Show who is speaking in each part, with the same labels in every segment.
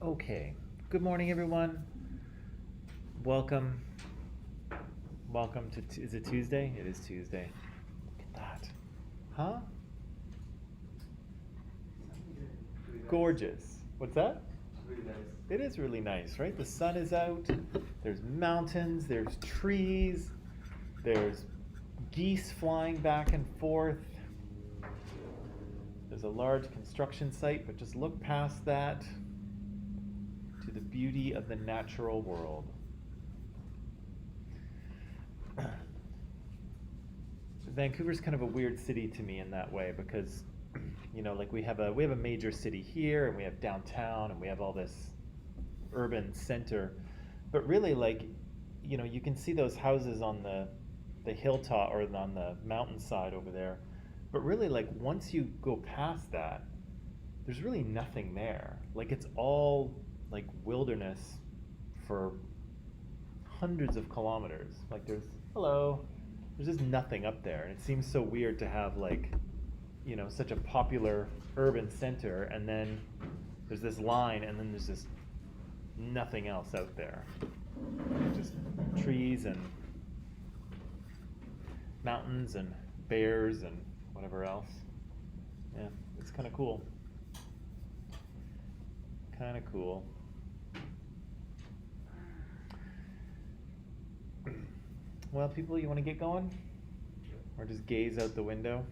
Speaker 1: Okay. Good morning, everyone. Welcome. Welcome to. Is it Tuesday? It is Tuesday. Look at that. Huh? Gorgeous. What's that?
Speaker 2: Really nice.
Speaker 1: It is really nice, right? The sun is out. There's mountains. There's trees. There's geese flying back and forth. There's a large construction site, but just look past that to the beauty of the natural world. Vancouver's kind of a weird city to me in that way because, like we have a major city here, and we have downtown, and we have all this urban center, but really, you can see those houses on the hilltop or on the mountainside over there, but really, like, once you go past that, there's really nothing there. Like, it's all like wilderness for hundreds of kilometers. Like, there's just nothing up there, and it seems so weird to have such a popular urban center, and then there's this line, and then there's just nothing else out there. Just trees and mountains and bears and whatever else. Yeah, it's kind of cool. Kind of cool. Well, people, you want to get going? Or just gaze out the window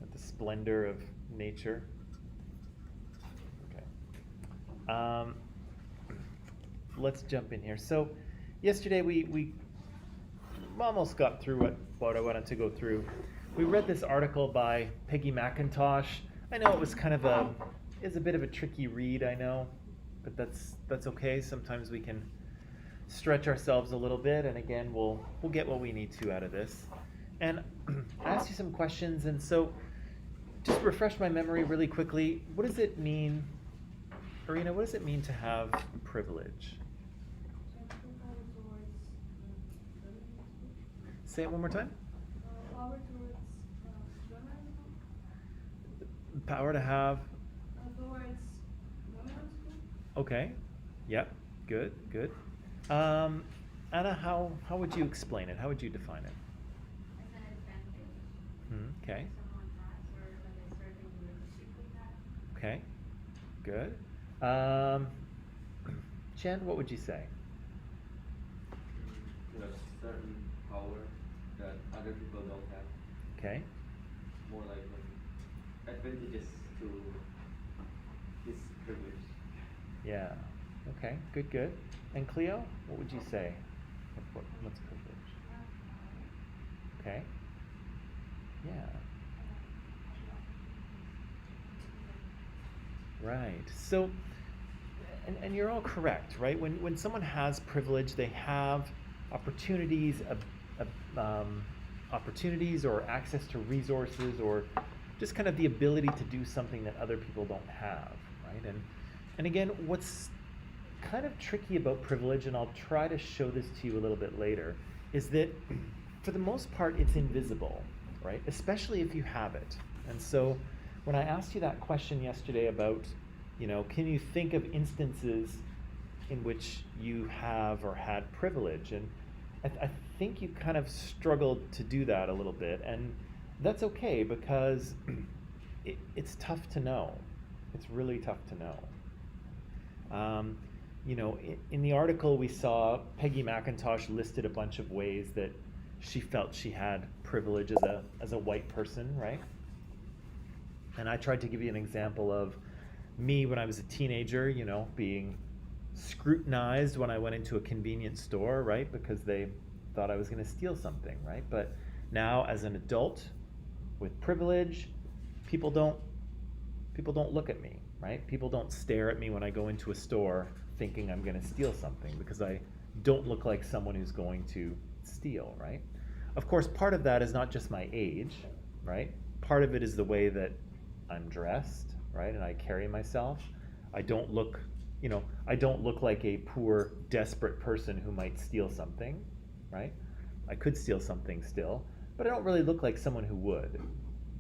Speaker 1: at the splendor of nature? Okay. Let's jump in here. So, yesterday we almost got through what I wanted to go through. We read this article by Peggy McIntosh. I know it was it's a bit of a tricky read, I know, but that's okay. Sometimes we can stretch ourselves a little bit, and again, we'll get what we need to out of this. And ask you some questions, and so just refresh my memory really quickly. What does it mean, Arena, what does it mean to have privilege? Say it one more time.
Speaker 3: Power towards women.
Speaker 1: Power to have.
Speaker 3: Towards women.
Speaker 1: Okay. Yep. Good. Anna, how would you explain it? How would you define it?
Speaker 4: As an advantage.
Speaker 1: Okay.
Speaker 4: Someone has, or when they start in a relationship with that.
Speaker 1: Okay. Good. Jen, what would you say?
Speaker 2: There's certain power that other people don't have.
Speaker 1: Okay.
Speaker 2: More like advantages to his privilege.
Speaker 1: Yeah. Okay. Good. And Cleo, what would you say? What's privilege? Okay. Yeah. Right. So, and you're all correct, right? When someone has privilege, they have opportunities, opportunities or access to resources, or just kind of the ability to do something that other people don't have, right? And again, what's kind of tricky about privilege, and I'll try to show this to you a little bit later, is that for the most part it's invisible, right? Especially if you have it. And so when I asked you that question yesterday about, can you think of instances in which you have or had privilege? And I think you kind of struggled to do that a little bit, and that's okay, because it's tough to know. It's really tough to know. In the article we saw, Peggy McIntosh listed a bunch of ways that she felt she had privilege as a white person, right? And I tried to give you an example of me when I was a teenager, being scrutinized when I went into a convenience store, right? Because they thought I was going to steal something, right? But now, as an adult with privilege, people don't look at me, right? People don't stare at me when I go into a store thinking I'm going to steal something, because I don't look like someone who's going to steal, right? Of course, part of that is not just my age, right? Part of it is the way that I'm dressed, right? And I carry myself. I don't look like a poor, desperate person who might steal something, right? I could steal something still, but I don't really look like someone who would,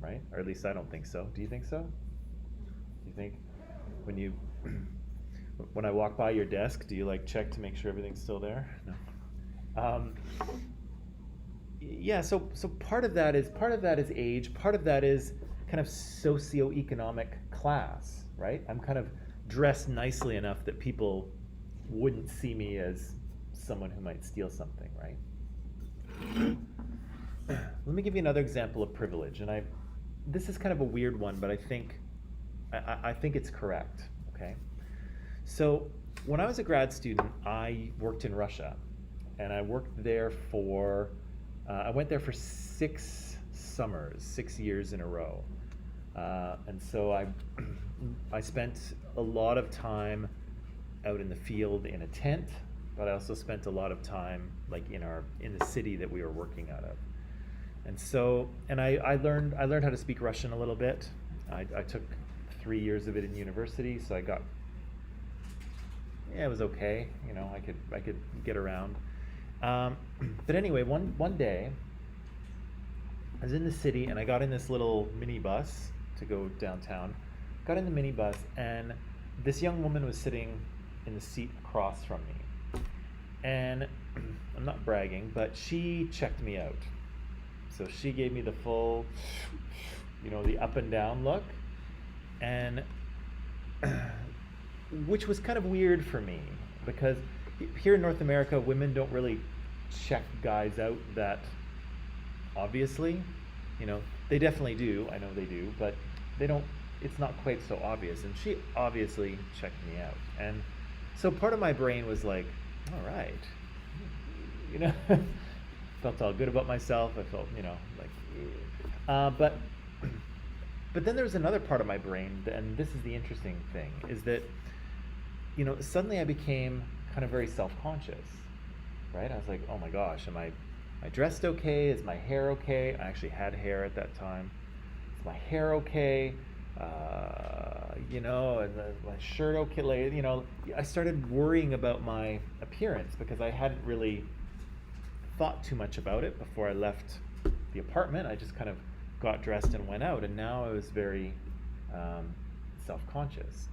Speaker 1: right? Or at least I don't think so. Do you think so? Do you think when you When I walk by your desk, do you like check to make sure everything's still there? No. Yeah, so part of that is age, part of that is kind of socioeconomic class, right? I'm kind of dressed nicely enough that people wouldn't see me as someone who might steal something, right? Let me give you another example of privilege, and this is kind of a weird one, but I think it's correct. Okay, so when I was a grad student, I worked in Russia, and I worked there for I went there for 6 summers, 6 years in a row, and so I spent a lot of time out in the field in a tent, but I also spent a lot of time like in the city that we were working out of. And so, and I learned how to speak Russian a little bit. I took 3 years of it in university, so it was okay. I could get around. But anyway, one day, I was in the city and I got in this little minibus to go downtown. Got in the minibus and this young woman was sitting in the seat across from me. And I'm not bragging, but she checked me out. So she gave me the full, the up and down look, and which was kind of weird for me because here in North America, women don't really check guys out that obviously. They definitely do. I know they do, but they don't. It's not quite so obvious. And she obviously checked me out, and so part of my brain was like, all right, felt all good about myself. I felt, but then there was another part of my brain, and this is the interesting thing, is that, suddenly I became kind of very self-conscious, right? I was like, oh my gosh, am I dressed okay? Is my hair okay? I actually had hair at that time. Is my hair okay? And my shirt okay? Like, I started worrying about my appearance because I hadn't really thought too much about it before I left the apartment. I just kind of got dressed and went out, and now I was very self-conscious.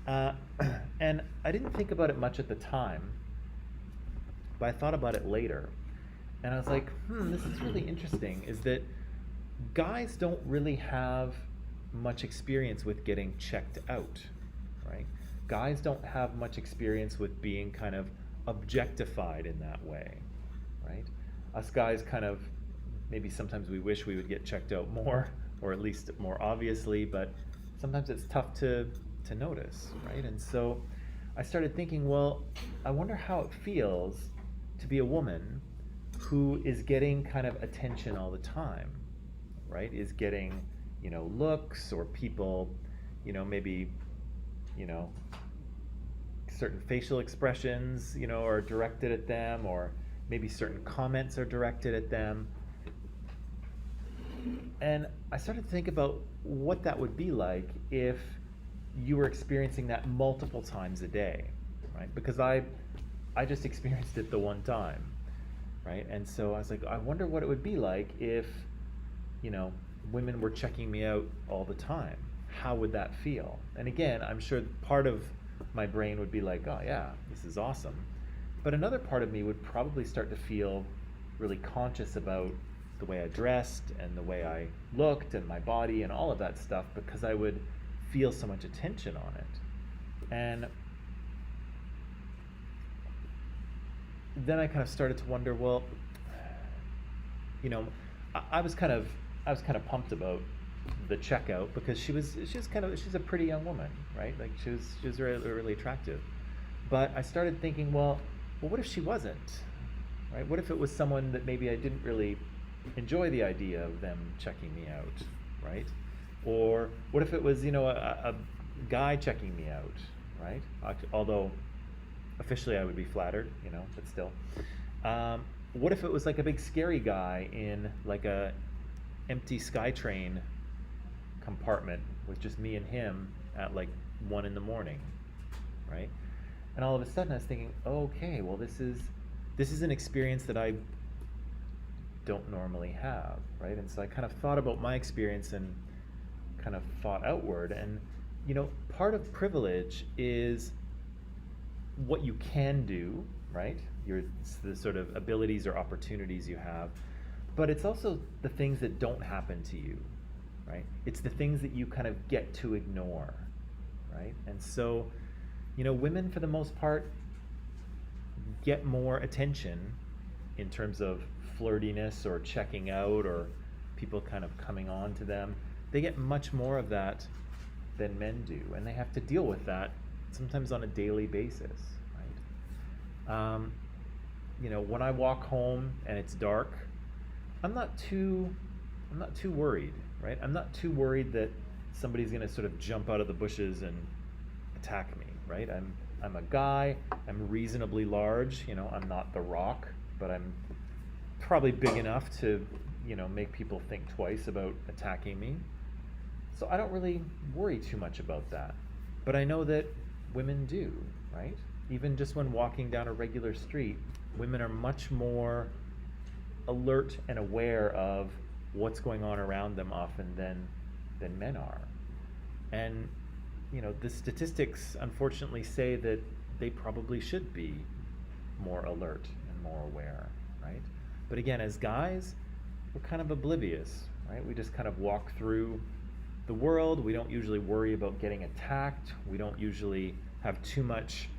Speaker 1: And I didn't think about it much at the time, but I thought about it later. And I was like, this is really interesting, is that guys don't really have much experience with getting checked out, right? Guys don't have much experience with being kind of objectified in that way, right? Us guys kind of, maybe sometimes we wish we would get checked out more, or at least more obviously, but sometimes it's tough to notice, right? And so I started thinking, well, I wonder how it feels to be a woman who is getting kind of attention all the time, right? Is getting, looks, or people, maybe, certain facial expressions, are directed at them, or maybe certain comments are directed at them. And I started to think about what that would be like if you were experiencing that multiple times a day, right? Because I just experienced it the one time, right? And so I was like, I wonder what it would be like if, women were checking me out all the time. How would that feel? And again, I'm sure part of my brain would be like, oh yeah, this is awesome. But another part of me would probably start to feel really conscious about the way I dressed and the way I looked and my body and all of that stuff, because I would feel so much attention on it. And then I kind of started to wonder, well, I was kind of pumped about the checkout because she's a pretty young woman, right? Like she was really, really attractive. But I started thinking, well, what if she wasn't, right? What if it was someone that maybe I didn't really enjoy the idea of them checking me out, right? Or what if it was, a guy checking me out, right? Although officially I would be flattered, but still. What if it was like a big scary guy in like a empty SkyTrain compartment with just me and him at like 1 a.m, right? And all of a sudden I was thinking, okay, well this is an experience that I don't normally have, right? And so I kind of thought about my experience and kind of thought outward, and part of privilege is what you can do, right? It's the sort of abilities or opportunities you have, but it's also the things that don't happen to you, right? It's the things that you kind of get to ignore, right? And so, women for the most part get more attention in terms of flirtiness or checking out or people kind of coming on to them. They get much more of that than men do, and they have to deal with that sometimes on a daily basis, right? When I walk home and it's dark, I'm not too worried, right? I'm not too worried that somebody's going to sort of jump out of the bushes and attack me, right? I'm a guy. I'm reasonably large. I'm not the Rock, but I'm probably big enough to, make people think twice about attacking me. So I don't really worry too much about that. But I know that women do, right? Even just when walking down a regular street, women are much more alert and aware of what's going on around them often than men are. And the statistics unfortunately say that they probably should be more alert and more aware, right? But again, as guys, we're kind of oblivious, right? We just kind of walk through the world. We don't usually worry about getting attacked. We don't usually have too much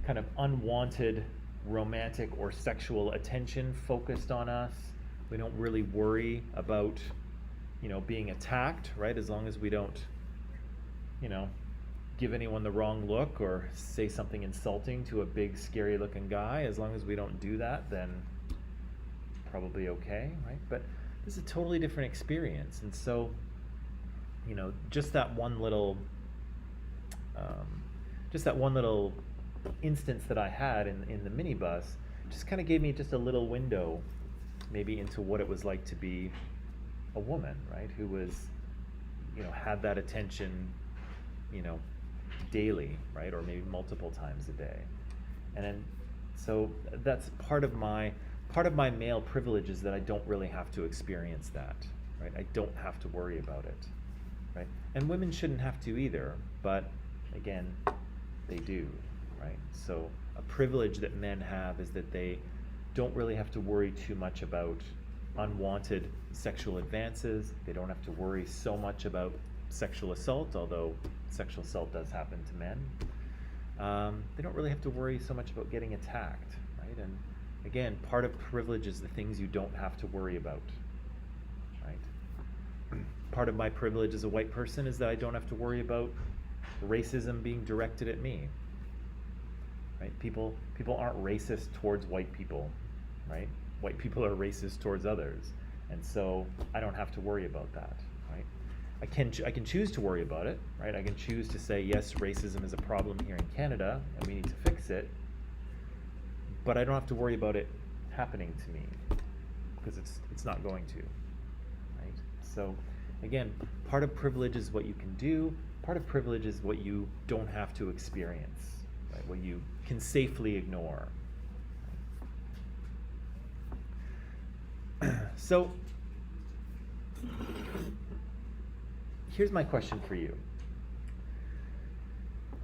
Speaker 1: kind of unwanted romantic or sexual attention focused on us. We don't really worry about, being attacked, right? As long as we don't, give anyone the wrong look or say something insulting to a big, scary looking guy. As long as we don't do that, then probably okay, right? But this is a totally different experience. And so, just that one little instance that I had in the minibus just kind of gave me just a little window maybe into what it was like to be a woman, right? Who was, had that attention, daily, right? Or maybe multiple times a day. And then, so that's part of my male privilege is that I don't really have to experience that, right? I don't have to worry about it, right? And women shouldn't have to either, but again, they do, right? So a privilege that men have is that they don't really have to worry too much about unwanted sexual advances. They don't have to worry so much about sexual assault, although sexual assault does happen to men. They don't really have to worry so much about getting attacked, right? And again, part of privilege is the things you don't have to worry about, right? Part of my privilege as a white person is that I don't have to worry about racism being directed at me, right? People aren't racist towards white people, right? White people are racist towards others, and so I don't have to worry about that, right? I can choose to worry about it, right? I can choose to say, yes, racism is a problem here in Canada, and we need to fix it, but I don't have to worry about it happening to me, because it's not going to, right? So, again, part of privilege is what you can do, part of privilege is what you don't have to experience, right? What you can safely ignore. So, here's my question for you.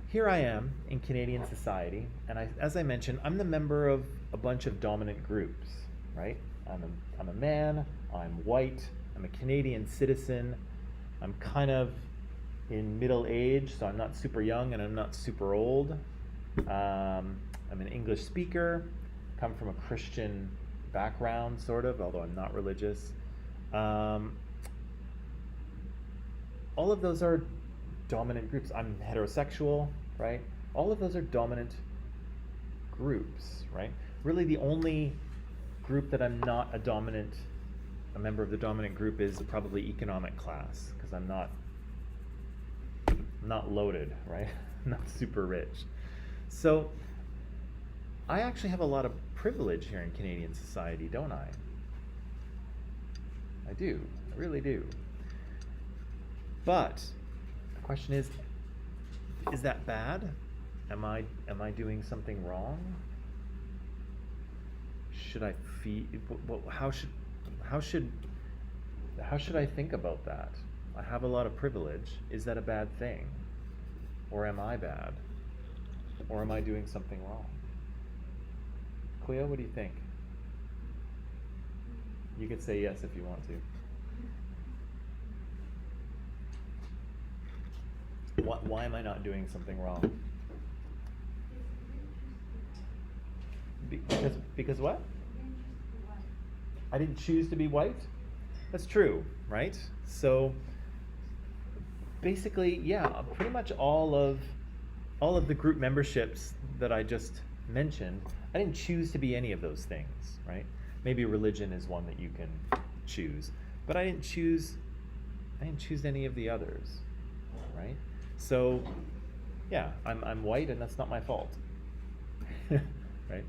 Speaker 1: Here I am in Canadian society, and as I mentioned, I'm the member of a bunch of dominant groups, right? I'm a man, I'm white, I'm a Canadian citizen, I'm kind of in middle age, so I'm not super young and I'm not super old. I'm an English speaker, come from a Christian background, sort of, although I'm not religious. All of those are dominant groups. I'm heterosexual, right? All of those are dominant groups, right? Really the only group that I'm not a member of the dominant group is probably economic class, because I'm not loaded, right? I'm not super rich. So I actually have a lot of privilege here in Canadian society, don't I? I do. I really do. But the question is that bad? Am I doing something wrong? Should I feel? How should I think about that? I have a lot of privilege. Is that a bad thing? Or am I bad? Or am I doing something wrong? Cleo, what do you think? You can say yes if you want to. Why am I not doing something wrong? Because what? I didn't choose to be white? That's true, right? So basically, yeah, pretty much all of the group memberships that I just mentioned, I didn't choose to be any of those things, right? Maybe religion is one that you can choose, but I didn't choose any of the others, right? So yeah, I'm white and that's not my fault. Right?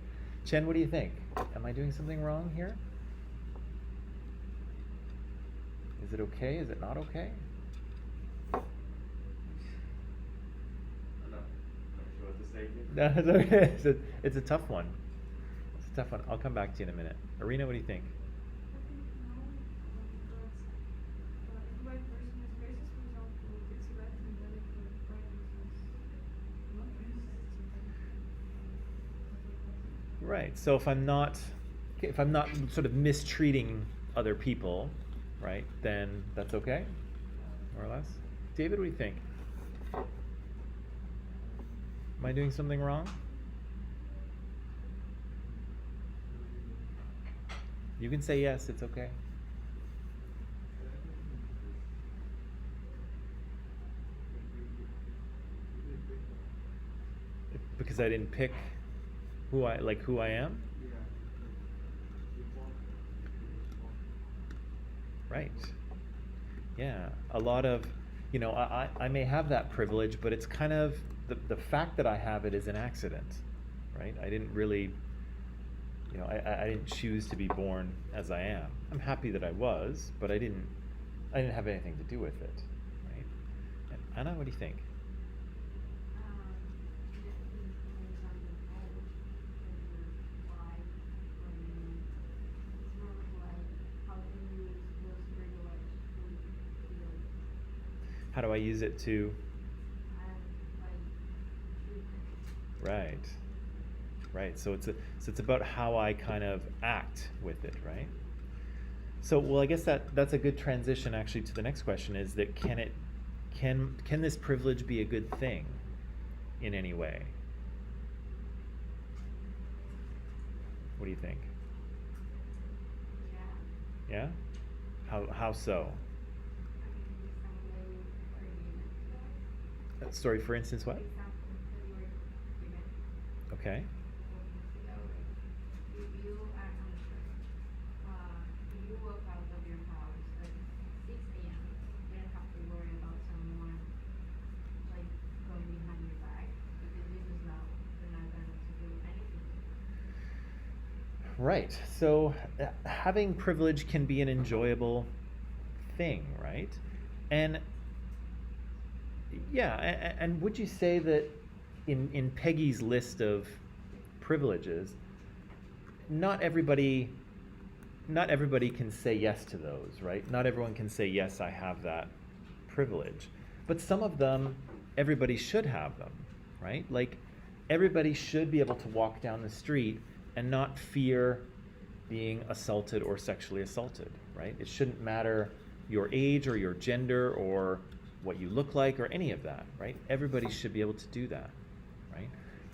Speaker 1: Chen, what do you think? Am I doing something wrong here? Is it okay? Is it not okay?
Speaker 2: I'm not sure what to say here.
Speaker 1: No, it's okay. It's a tough one. It's a tough one. I'll come back to you in a minute. Arena, what do you think?
Speaker 3: I think no, because if a white person is racist, for example, it's bad and then if a white person is not racist, it's okay.
Speaker 1: Right. So if I'm not sort of mistreating other people, right, then that's okay, more or less. David, what do you think? Am I doing something wrong? You can say yes, it's okay. Because I didn't pick who I am? Right. Yeah. A lot of, I may have that privilege, but it's kind of the fact that I have it is an accident, right? I didn't really, I didn't choose to be born as I am. I'm happy that I was, but I didn't have anything to do with it, right? And Anna, what do you think? How do I use it to? Right. Right. So it's about how I kind of act with it, right? So well, I guess that's a good transition actually to the next question is that can this privilege be a good thing in any way? What do you think? Yeah? How so? Sorry, for instance, what? Okay.
Speaker 4: If you walk out of your house at 6 a.m., you don't have to worry about someone like going behind your back because you just know they're not going to do anything.
Speaker 1: Right. So having privilege can be an enjoyable thing, right? And yeah, and would you say that in Peggy's list of privileges, not everybody can say yes to those, right? Not everyone can say yes, I have that privilege. But some of them, everybody should have them, right? Like everybody should be able to walk down the street and not fear being assaulted or sexually assaulted, right? It shouldn't matter your age or your gender or what you look like or any of that, right? Everybody should be able to do that, right?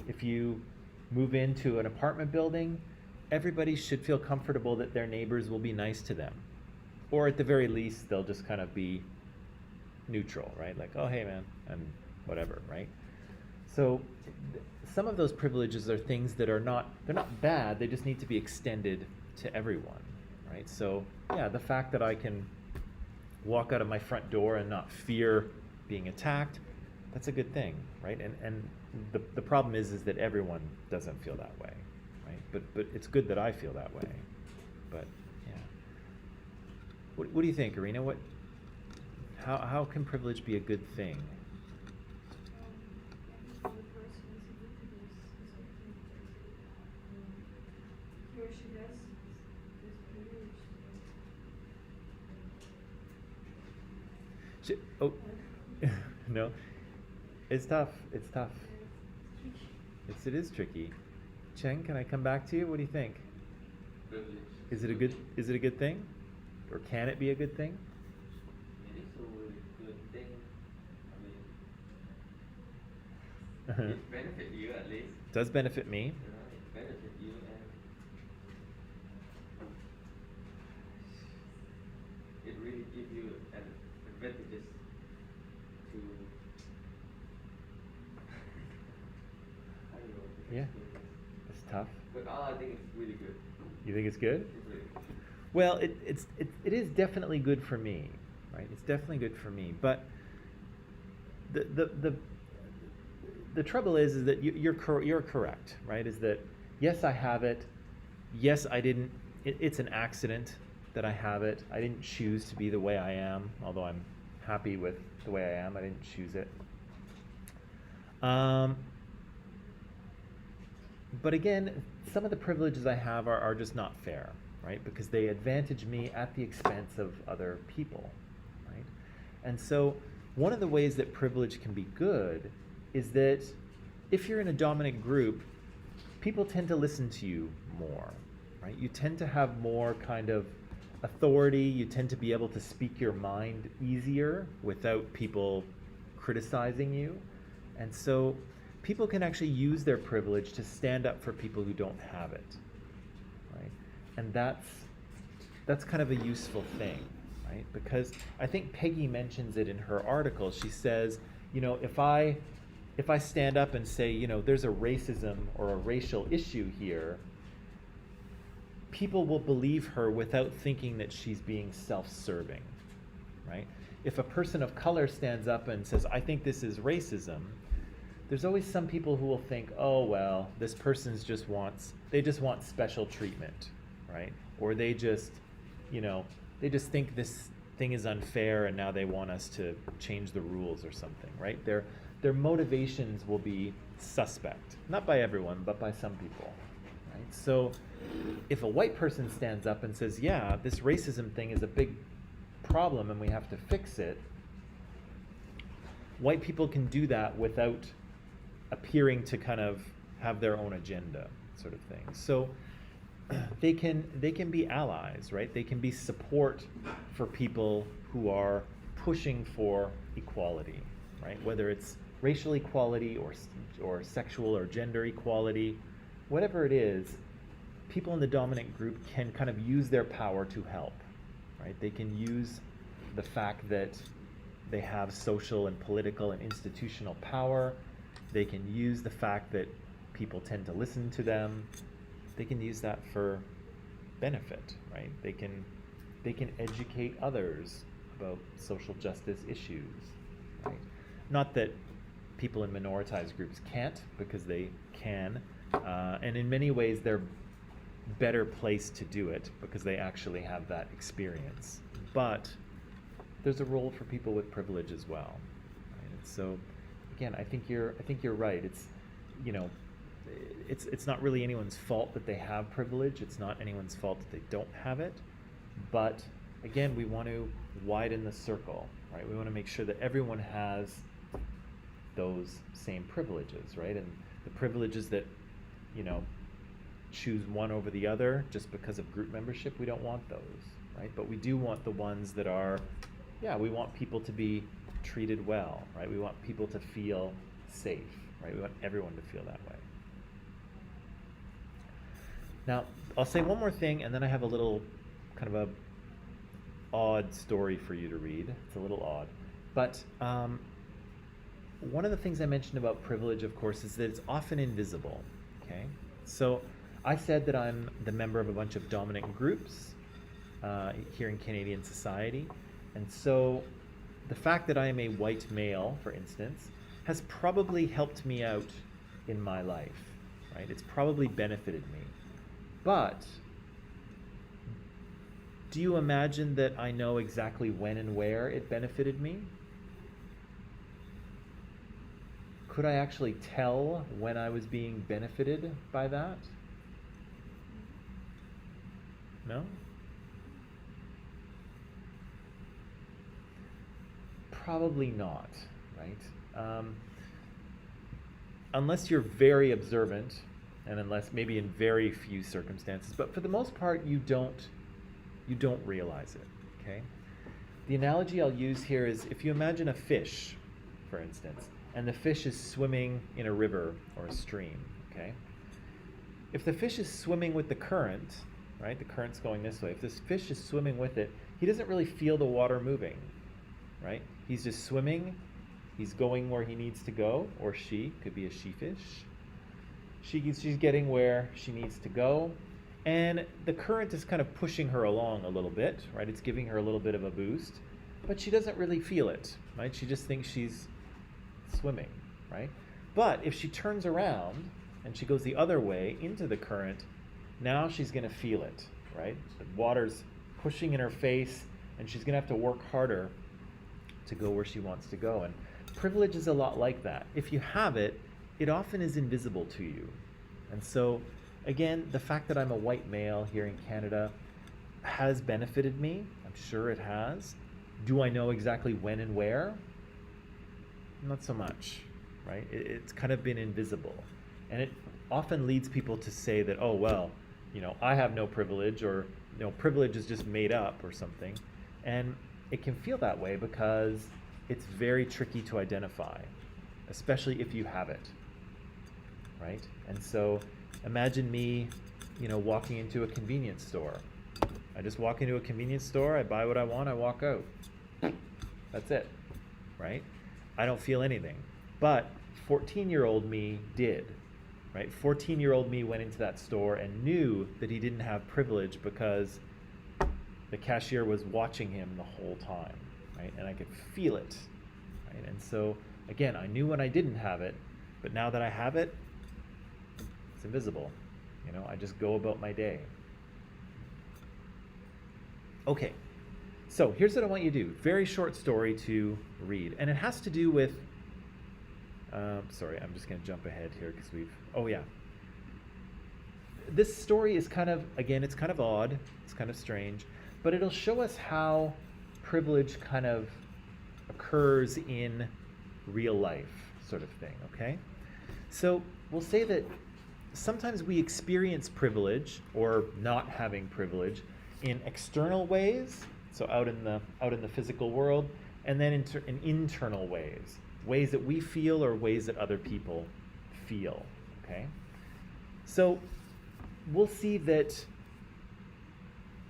Speaker 1: If you move into an apartment building, everybody should feel comfortable that their neighbors will be nice to them. Or at the very least, they'll just kind of be neutral, right? Like, oh, hey, man, and whatever, right? So some of those privileges are things that they're not bad, they just need to be extended to everyone, right? So yeah, the fact that I can walk out of my front door and not fear being attacked, that's a good thing, right? And the problem is that everyone doesn't feel that way, right? But it's good that I feel that way. But yeah. What do you think, Arena? How can privilege be a good thing?
Speaker 3: I think for the person is a good thing is good thing because he or she does this privilege.
Speaker 1: Oh, no. It's tough. It's tough.
Speaker 3: It's tricky.
Speaker 1: It is tricky. Cheng, can I come back to you? What do you think?
Speaker 2: Privilege.
Speaker 1: Is it a good thing? Or can it be a good thing?
Speaker 2: It is a really good thing. I
Speaker 1: Uh-huh.
Speaker 2: mean, it benefits you at least.
Speaker 1: Does benefit me.
Speaker 2: You know, it benefits you, and it really gives you an advantages to. I don't know. How to
Speaker 1: Yeah.
Speaker 2: explain this.
Speaker 1: It's tough.
Speaker 2: But all I think it's really good.
Speaker 1: You think it's good?
Speaker 2: It's really good.
Speaker 1: Well, it is definitely good for me, right? It's definitely good for me. But the trouble is that you're correct, right? Is that yes, I have it. Yes, I didn't. It's an accident that I have it. I didn't choose to be the way I am, although I'm happy with the way I am. I didn't choose it. But again, some of the privileges I have are just not fair, right? Because they advantage me at the expense of other people, right? And so one of the ways that privilege can be good is that if you're in a dominant group, people tend to listen to you more, right? You tend to have more kind of authority. You tend to be able to speak your mind easier without people criticizing you. And so people can actually use their privilege to stand up for people who don't have it, right? And that's kind of a useful thing, right? Because I think Peggy mentions it in her article. She says, you know, if I stand up and say, you know, there's a racism or a racial issue here, people will believe her without thinking that she's being self-serving, right? If a person of color stands up and says, I think this is racism, there's always some people who will think, oh, well, this person's just want special treatment, right? Or they just, you know, they just think this thing is unfair and now they want us to change the rules or something, right? Their motivations will be suspect, not by everyone, but by some people, right? So if a white person stands up and says, yeah, this racism thing is a big problem and we have to fix it, white people can do that without appearing to kind of have their own agenda, sort of thing. So they can be allies, right? They can be support for people who are pushing for equality, right? Whether it's racial equality or sexual or gender equality, whatever it is, people in the dominant group can kind of use their power to help, right? They can use the fact that they have social and political and institutional power. They can use the fact that people tend to listen to them. They can use that for benefit, right? They can educate others about social justice issues, right? Not that people in minoritized groups can't, because they can, and in many ways they're better placed to do it because they actually have that experience. But there's a role for people with privilege as well, right? And so again, I think you're right. It's, you know, it's not really anyone's fault that they have privilege. It's not anyone's fault that they don't have it. But again, we want to widen the circle, right? We want to make sure that everyone has those same privileges, right? And the privileges that, you know, choose one over the other just because of group membership, we don't want those, right? But we do want the ones that are, yeah, we want people to be treated well, right? We want people to feel safe, right? We want everyone to feel that way. Now, I'll say one more thing, and then I have a little kind of a odd story for you to read. It's a little odd. But one of the things I mentioned about privilege, of course, is that it's often invisible, okay? So I said that I'm the member of a bunch of dominant groups here in Canadian society. And so the fact that I am a white male, for instance, has probably helped me out in my life, right? It's probably benefited me. But do you imagine that I know exactly when and where it benefited me? Could I actually tell when I was being benefited by that? No? Probably not, right? unless you're very observant, and unless maybe in very few circumstances, but for the most part, you don't realize it, okay? The analogy I'll use here is if you imagine a fish, for instance, and the fish is swimming in a river or a stream, okay? If the fish is swimming with the current, right, the current's going this way, if this fish is swimming with it, he doesn't really feel the water moving, right? He's just swimming, he's going where he needs to go, or she, could be a she-fish. She's getting where she needs to go, and the current is kind of pushing her along a little bit, right? It's giving her a little bit of a boost, but she doesn't really feel it, right? She just thinks she's swimming, right? But if she turns around and she goes the other way into the current, now she's going to feel it, right? The water's pushing in her face, and she's going to have to work harder to go where she wants to go. And privilege is a lot like that. If you have it, it often is invisible to you. And so, again, the fact that I'm a white male here in Canada has benefited me. I'm sure it has. Do I know exactly when and where? Not so much, right? It's kind of been invisible. And it often leads people to say that, oh, well, I have no privilege, or, privilege is just made up or something. And it can feel that way because it's very tricky to identify, especially if you have it, right? And so imagine me, walking into a convenience store. I just walk into a convenience store, I buy what I want, I walk out. That's it, right? I don't feel anything. But 14-year-old me did, right? 14-year-old me went into that store and knew that he didn't have privilege because the cashier was watching him the whole time, right? And I could feel it, right? And so, again, I knew when I didn't have it, but now that I have it, it's invisible. I just go about my day. Okay, so here's what I want you to do. Very short story to read, and it has to do with, sorry, I'm just going to jump ahead here because this story is kind of, again, it's kind of odd, it's kind of strange, but it'll show us how privilege kind of occurs in real life, sort of thing, okay? So we'll say that sometimes we experience privilege or not having privilege in external ways, so out in the physical world, and then in internal ways that we feel or ways that other people feel, okay? So we'll see that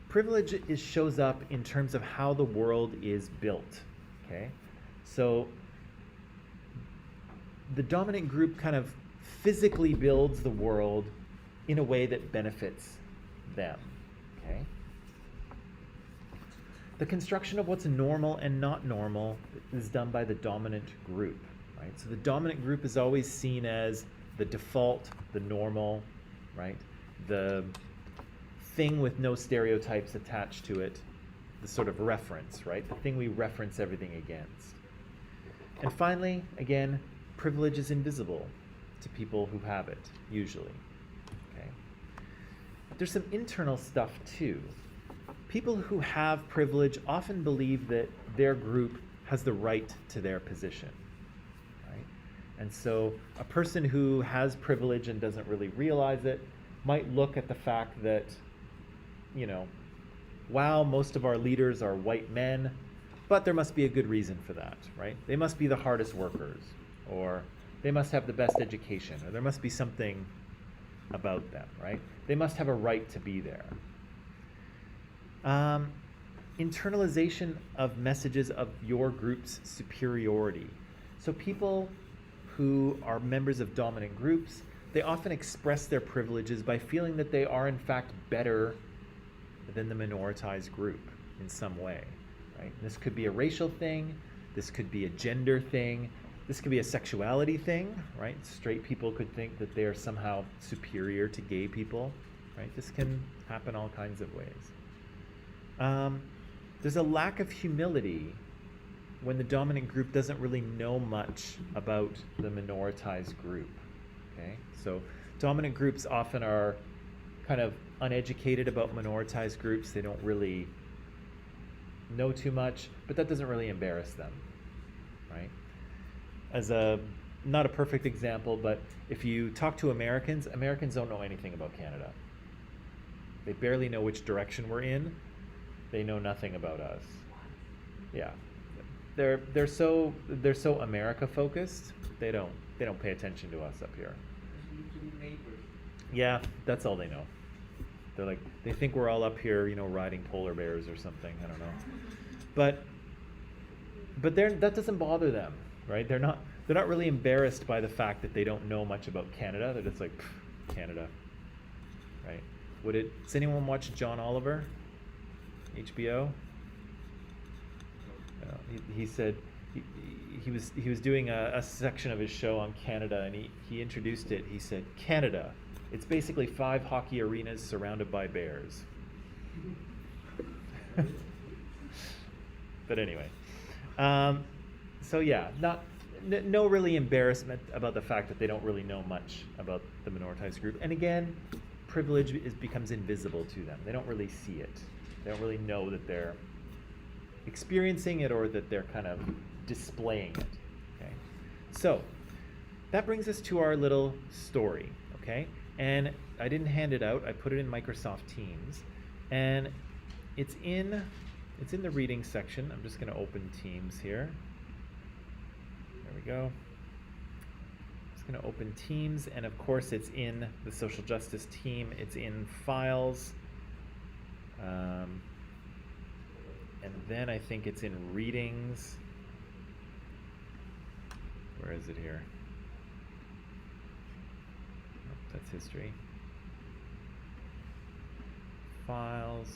Speaker 1: privilege shows up in terms of how the world is built, okay? So the dominant group kind of physically builds the world in a way that benefits them, okay? The construction of what's normal and not normal is done by the dominant group, right? So the dominant group is always seen as the default, the normal, right? The thing with no stereotypes attached to it, the sort of reference, right? The thing we reference everything against. And finally, again, privilege is invisible to people who have it, usually, okay? There's some internal stuff too. People who have privilege often believe that their group has the right to their position, right? And so a person who has privilege and doesn't really realize it might look at the fact that, wow, most of our leaders are white men, but there must be a good reason for that, right? They must be the hardest workers, or they must have the best education, or there must be something about them, right? They must have a right to be there. Internalization of messages of your group's superiority. So people who are members of dominant groups, they often express their privileges by feeling that they are in fact better than the minoritized group in some way, right? This could be a racial thing, this could be a gender thing, this could be a sexuality thing, right? Straight people could think that they are somehow superior to gay people, right? This can happen all kinds of ways. There's a lack of humility when the dominant group doesn't really know much about the minoritized group, okay? So dominant groups often are kind of uneducated about minoritized groups. They don't really know too much, but that doesn't really embarrass them, right? As a not a perfect example, but if you talk to Americans, Americans don't know anything about Canada. They barely know which direction we're in. They know nothing about us. Yeah, they're so America focused. They don't pay attention to us up here.
Speaker 2: Usually neighbors.
Speaker 1: Yeah, that's all they know. They're like, they think we're all up here, riding polar bears or something. I don't know. But that doesn't bother them, right? They're not really embarrassed by the fact that they don't know much about Canada. They're just like, "Pff, Canada," right? Does anyone watch John Oliver? HBO? He said he was doing a section of his show on Canada, and he introduced it. He said, Canada, it's basically 5 hockey arenas surrounded by bears. But anyway, so yeah, no really embarrassment about the fact that they don't really know much about the minoritized group. And again, privilege becomes invisible to them. They don't really see it. They don't really know that they're experiencing it or that they're kind of displaying it. Okay, so that brings us to our little story. Okay, and I didn't hand it out. I put it in Microsoft Teams, and it's in the reading section. I'm just going to open Teams here. There we go. Just going to open Teams, and of course it's in the social justice team. It's in files. And then I think it's in readings. Where is it here? Oh, that's history. Files,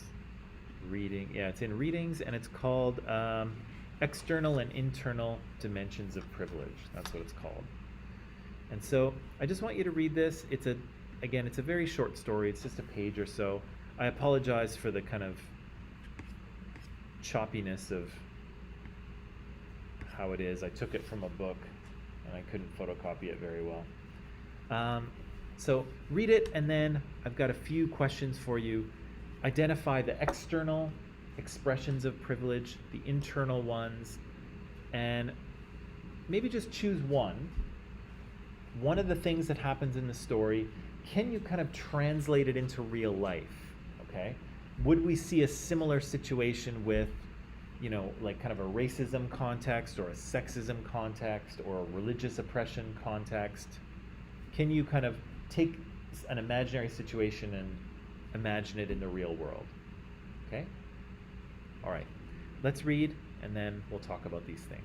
Speaker 1: reading. Yeah, it's in readings, and it's called External and Internal Dimensions of Privilege. That's what it's called. And so I just want you to read this. It's a very short story. It's just a page or so. I apologize for the kind of choppiness of how it is. I took it from a book and I couldn't photocopy it very well. So read it, and then I've got a few questions for you. Identify the external expressions of privilege, the internal ones, and maybe just choose one. One of the things that happens in the story, can you kind of translate it into real life? Okay? Would we see a similar situation with, like kind of a racism context or a sexism context or a religious oppression context? Can you kind of take an imaginary situation and imagine it in the real world? Okay? All right. Let's read, and then we'll talk about these things.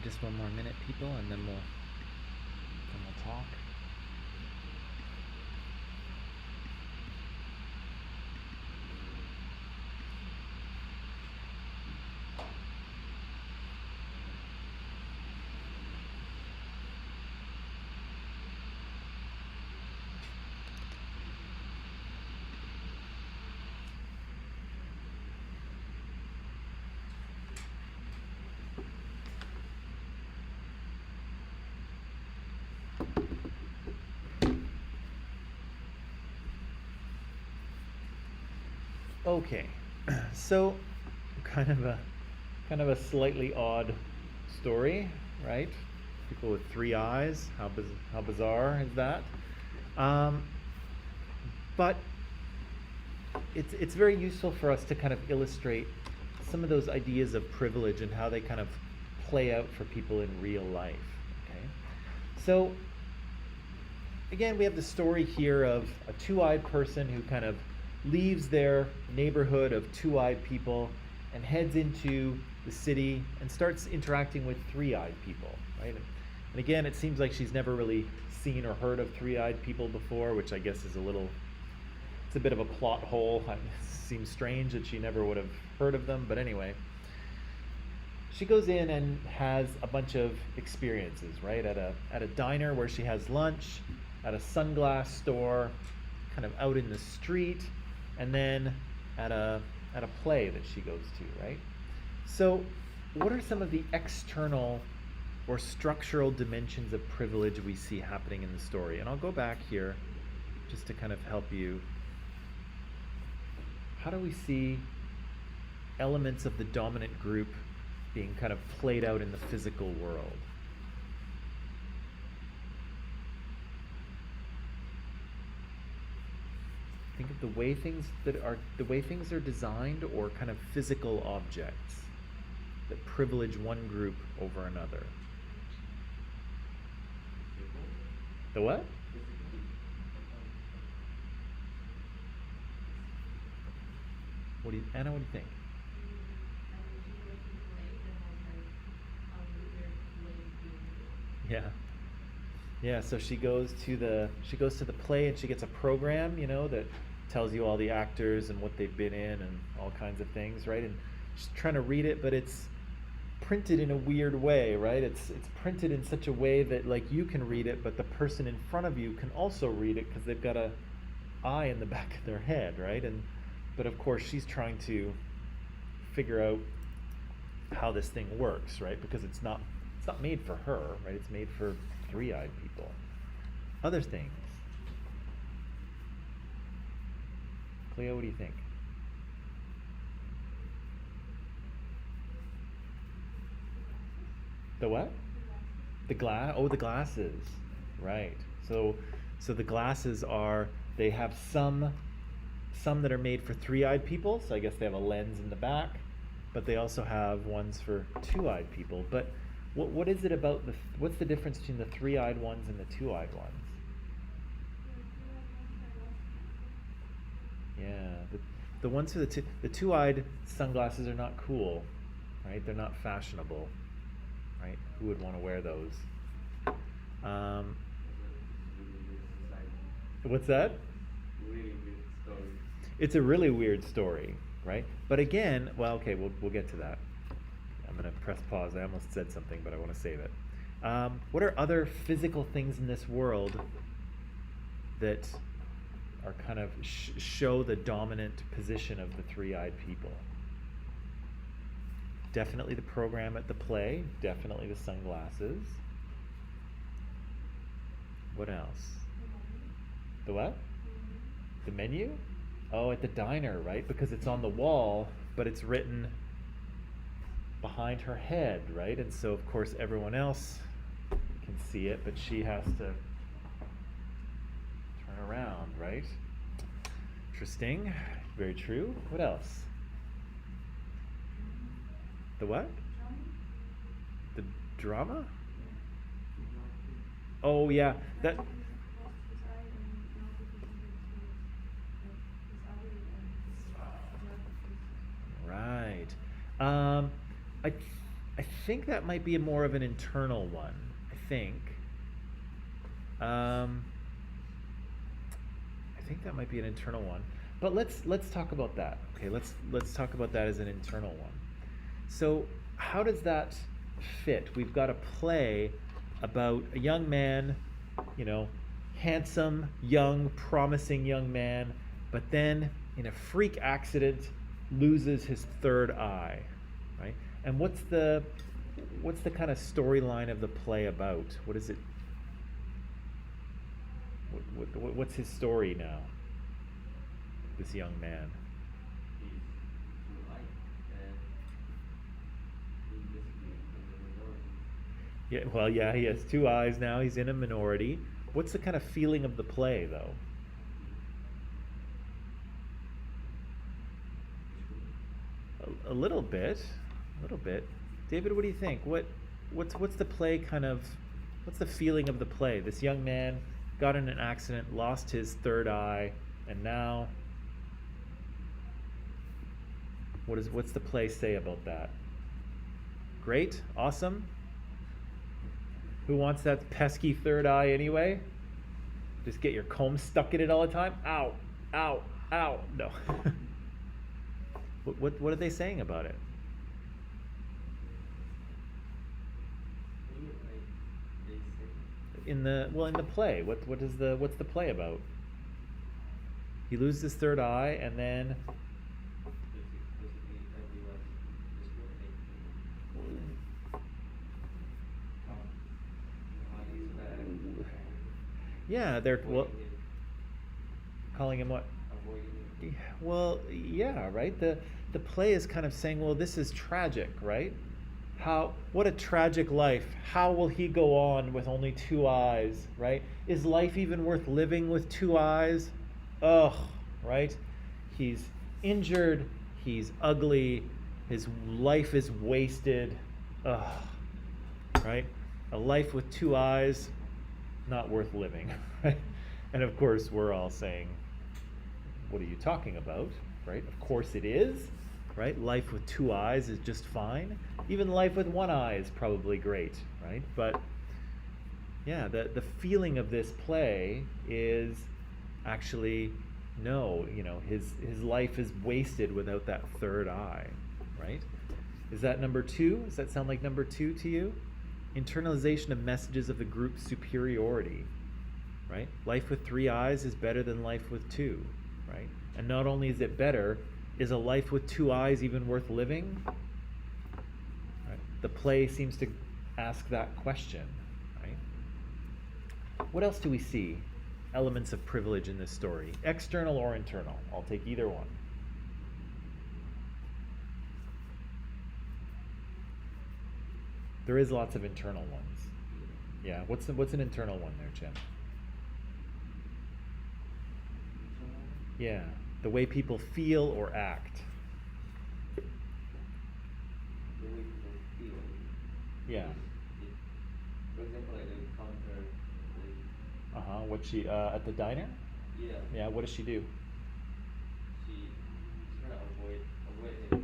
Speaker 1: just one more minute, people, and then we'll talk. Okay, so kind of a slightly odd story, right? People with three eyes. How bizarre is that? Um, but it's very useful for us to kind of illustrate some of those ideas of privilege and how they kind of play out for people in real life. Okay, so again, we have the story here of a two-eyed person who kind of leaves their neighborhood of two-eyed people and heads into the city and starts interacting with three-eyed people, right? And again, it seems like she's never really seen or heard of three-eyed people before, which I guess is it's a bit of a plot hole. It seems strange that she never would have heard of them, but anyway. She goes in and has a bunch of experiences, right? At a diner where she has lunch, at a sunglass store, kind of out in the street, and then at a play that she goes to, right? So, what are some of the external or structural dimensions of privilege we see happening in the story? And I'll go back here just to kind of help you. How do we see elements of the dominant group being kind of played out in the physical world? Think of the way things are designed, or kind of physical objects that privilege one group over another. The what? Anna, what do you think? Yeah. Yeah, so she goes to the play and she gets a program, that tells you all the actors and what they've been in and all kinds of things, right? And she's trying to read it, but it's printed in a weird way, right? It's printed in such a way that like you can read it, but the person in front of you can also read it because they've got a eye in the back of their head, right? But of course she's trying to figure out how this thing works, right? Because it's not made for her, right? It's made for three-eyed people. Other things. Cleo, what do you think? The what? The glasses. Right. So the glasses they have some that are made for three-eyed people, so I guess they have a lens in the back, but they also have ones for two-eyed people. But what is it about what's the difference between the three-eyed ones and the two-eyed ones? Yeah, the ones for the two-eyed sunglasses are not cool, right? They're not fashionable, right? Who would want to wear those? What's that?
Speaker 2: Really weird story.
Speaker 1: It's a really weird story, right? But again, well, okay, we'll get to that. I'm gonna press pause. I almost said something, but I want to save it. What are other physical things in this world that are kind of show the dominant position of the three-eyed people? Definitely the program at the play. Definitely the sunglasses. What else? The what? The menu? Oh, at the diner, right? Because it's on the wall, but it's written behind her head, right? And so, of course, everyone else can see it, but she has to turn around, right? Interesting. Very true. What else? The what? The drama? Oh, yeah. That. Right. I think that might be more of an internal one. I think. I think that might be an internal one. But let's talk about that. Okay, let's talk about that as an internal one. So how does that fit? We've got a play about a young man, you know, handsome, young, promising young man, but then in a freak accident loses his third eye, right? And what's the kind of storyline of the play about? What is it? What's his story now? This young man.
Speaker 2: He's too light and he's basically in the minority.
Speaker 1: Yeah, well, yeah, he has two eyes now. He's in a minority. What's the kind of feeling of the play, though? A little bit, a little bit. David, what do you think? What's the play kind of? What's the feeling of the play? This young man got in an accident, lost his third eye, and now, what's the play say about that? Great, awesome. Who wants that pesky third eye anyway? Just get your comb stuck in it all the time? Ow, ow, ow. No. What are they saying about it? In the play, what's the play about? He loses his third eye, and then
Speaker 2: Basically everyone discriminating. Behind his back.
Speaker 1: yeah, they're
Speaker 2: Avoiding him.
Speaker 1: calling him what?
Speaker 2: Avoiding him.
Speaker 1: Well, yeah, right. The play is kind of saying, well, this is tragic, right? What a tragic life. How will he go on with only two eyes, right? Is life even worth living with two eyes? Ugh, right? He's injured, he's ugly, his life is wasted. Ugh, right? A life with two eyes, not worth living, right? And of course, we're all saying, what are you talking about, right? Of course it is, right? Life with two eyes is just fine. Even life with one eye is probably great, right? But yeah, the feeling of this play is actually, no, his life is wasted without that third eye, right? Is that number two? Does that sound like number two to you? Internalization of messages of the group's superiority, right? Life with three eyes is better than life with two, right? And not only is it better, is a life with two eyes even worth living? Right? The play seems to ask that question, right? What else do we see? Elements of privilege in this story. External or internal? I'll take either one. There is lots of internal ones. Yeah, what's an internal one there, Jim? Yeah, the way people feel or act.
Speaker 2: The way people feel.
Speaker 1: Yeah.
Speaker 2: For example, like the counter.
Speaker 1: What she at the diner?
Speaker 2: Yeah.
Speaker 1: Yeah, what does she do?
Speaker 2: She's trying to avoid him from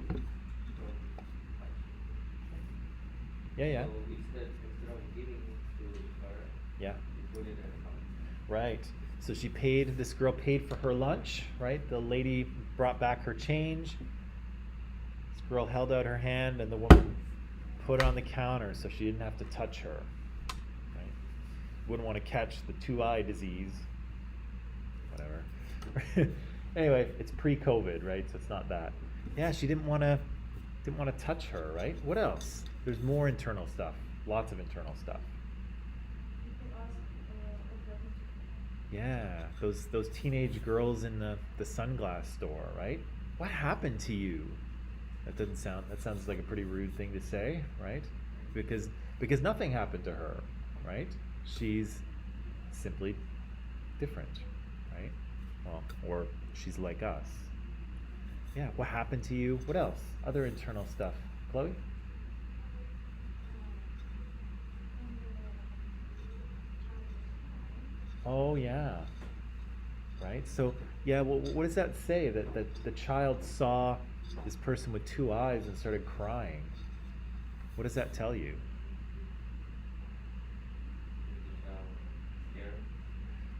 Speaker 2: touching.
Speaker 1: Yeah.
Speaker 2: So instead of giving to her,
Speaker 1: Yeah.
Speaker 2: he put it in the counter.
Speaker 1: Right. So this girl paid for her lunch, right? The lady brought back her change. This girl held out her hand and the woman put it on the counter so she didn't have to touch her. Right? Wouldn't want to catch the two-eye disease. Whatever. Anyway, it's pre-COVID, right? So it's not that. Yeah, she didn't want to touch her, right? What else? There's more internal stuff. Lots of internal stuff.
Speaker 3: People ask what happened to you.
Speaker 1: Yeah, those teenage girls in the sunglass store, right? What happened to you? That sounds like a pretty rude thing to say, right? Because nothing happened to her, right? She's simply different, right? Well, or she's like us. Yeah, what happened to you? What else? Other internal stuff. Chloe? Oh yeah. Right? So yeah, well, what does that say? That the child saw this person with two eyes and started crying. What does that tell you?
Speaker 2: The child scared.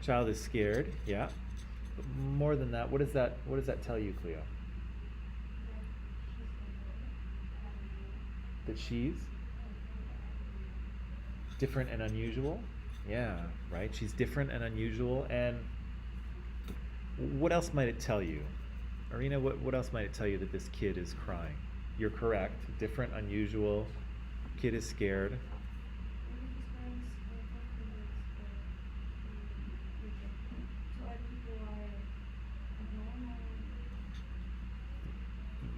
Speaker 1: Child is scared, yeah. But more than that, what does that tell you, Cleo? That she's different and unusual? Yeah, right? She's different and unusual. And what else might it tell you? Arena, what else might it tell you that this kid is crying? You're correct. Different, unusual. Kid is scared.
Speaker 3: Maybe his parents are talking that to other people are abnormal.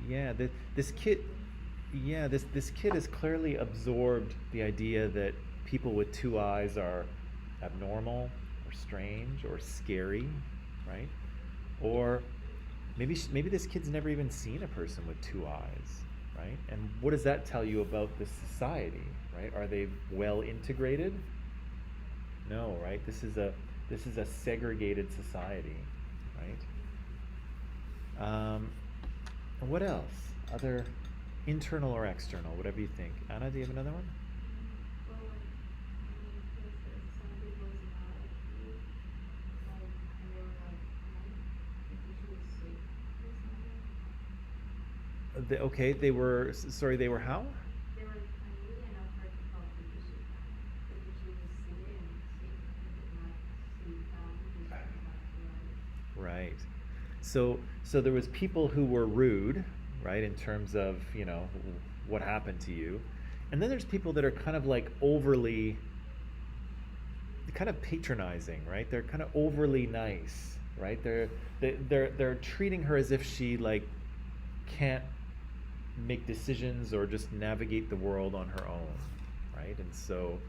Speaker 1: Yeah, this kid. Yeah, this kid has clearly absorbed the idea that people with two eyes are abnormal or strange or scary, right? Or maybe this kid's never even seen a person with two eyes, right? And what does that tell you about this society, right? Are they well integrated? No, right? This is a segregated society, right? What else? Other internal or external, whatever you think. Anna, do you have another one?
Speaker 4: Well, like, there's some people is not like you, like, and they were like, if she was sick or something.
Speaker 1: Okay, they were sorry. They were how?
Speaker 4: They were really enough her to help because she was sick and could not sleep because she was not well.
Speaker 1: Right. So there was people who were rude, right, in terms of, what happened to you. And then there's people that are kind of like overly kind of patronizing, right? They're kind of overly nice, right? They're treating her as if she like can't make decisions or just navigate the world on her own, right? And so,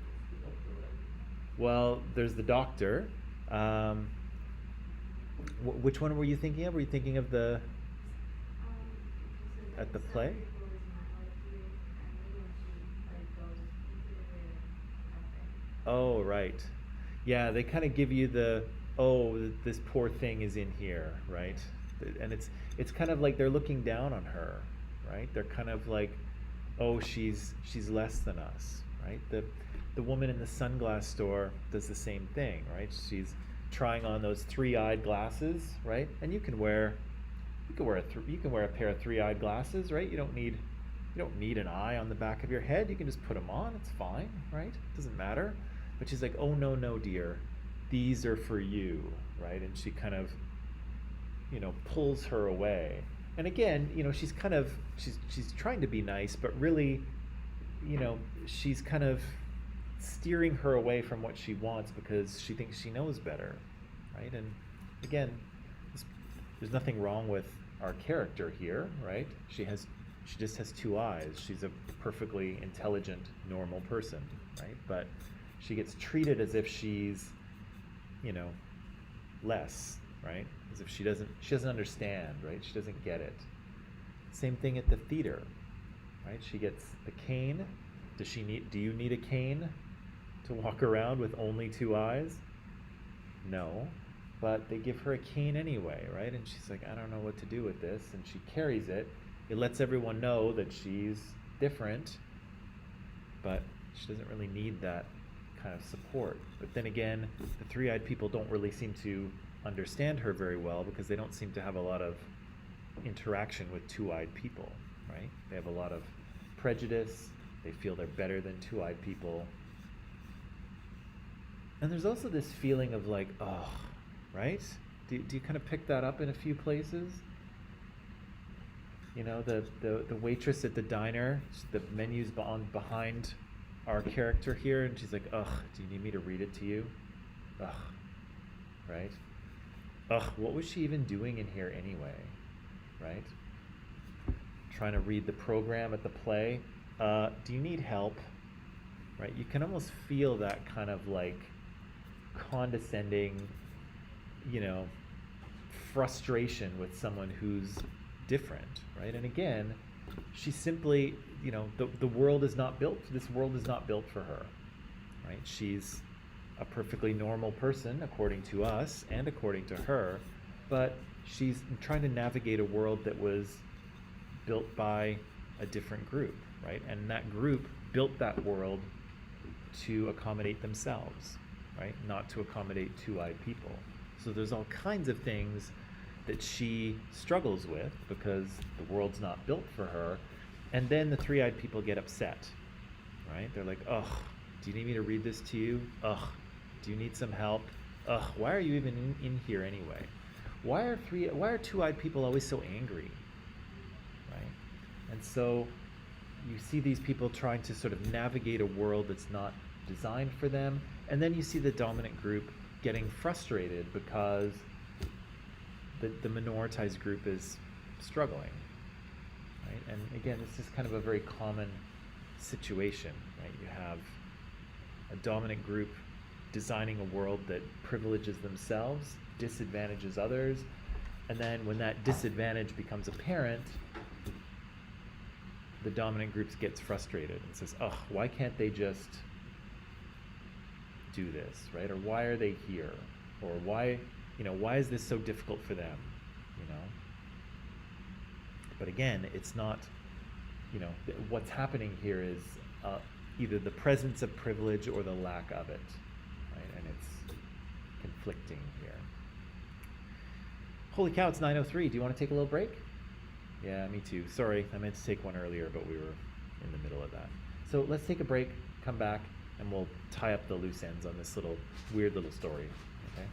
Speaker 1: well, there's the doctor. Which one were you thinking of? Were you thinking of the at the play? Oh, right. Yeah, they kind of give you this poor thing is in here, right? And it's kind of like they're looking down on her, right? They're kind of like, oh, she's less than us, right? The woman in the sunglass store does the same thing, right? She's trying on those three-eyed glasses, right? And you can wear a pair of three-eyed glasses, right? You don't need an eye on the back of your head. You can just put them on. It's fine, right? It doesn't matter. But she's like, oh no, dear, these are for you, right? And she kind of, pulls her away. And again, she's trying to be nice, but really, she's kind of steering her away from what she wants because she thinks she knows better, right? And again, there's nothing wrong with our character here, right? She just has two eyes. She's a perfectly intelligent, normal person, right? But she gets treated as if she's, less, right? As if she doesn't understand, right? She doesn't get it. Same thing at the theater, right? She gets the cane. Do you need a cane to walk around with only two eyes? No. But they give her a cane anyway, right? And she's like, I don't know what to do with this. And she carries it. It lets everyone know that she's different, but she doesn't really need that kind of support. But then again, the three-eyed people don't really seem to understand her very well because they don't seem to have a lot of interaction with two-eyed people, right? They have a lot of prejudice. They feel they're better than two-eyed people. And there's also this feeling of like, oh, right? Do you kind of pick that up in a few places? The waitress at the diner, the menu's behind our character here, and she's like, ugh, do you need me to read it to you? Ugh, right? Ugh, what was she even doing in here anyway, right? Trying to read the program at the play. Do you need help? Right? You can almost feel that kind of like condescending, frustration with someone who's different, right? And again, she simply, the world is not built, this world is not built for her, right? She's a perfectly normal person according to us and according to her, but she's trying to navigate a world that was built by a different group, right? And that group built that world to accommodate themselves, right? Not to accommodate two-eyed people. So there's all kinds of things that she struggles with because the world's not built for her. And then the three-eyed people get upset, right? They're like, ugh, do you need me to read this to you? Ugh, do you need some help? Ugh, why are you even in here anyway? Why are two-eyed people always so angry, right? And so you see these people trying to sort of navigate a world that's not designed for them, and then you see the dominant group getting frustrated because the minoritized group is struggling, right? And again, this is kind of a very common situation, right? You have a dominant group designing a world that privileges themselves, disadvantages others, and then when that disadvantage becomes apparent, the dominant group gets frustrated and says, "Ugh, why can't they just do this, right? Or why are they here? Or why is this so difficult for them? You know." But again, it's not, what's happening here is either the presence of privilege or the lack of it, right? And it's conflicting here. Holy cow, it's 9:03. Do you want to take a little break? Yeah, me too. Sorry, I meant to take one earlier, but we were in the middle of that. So let's take a break, come back, and we'll tie up the loose ends on this weird little story, okay?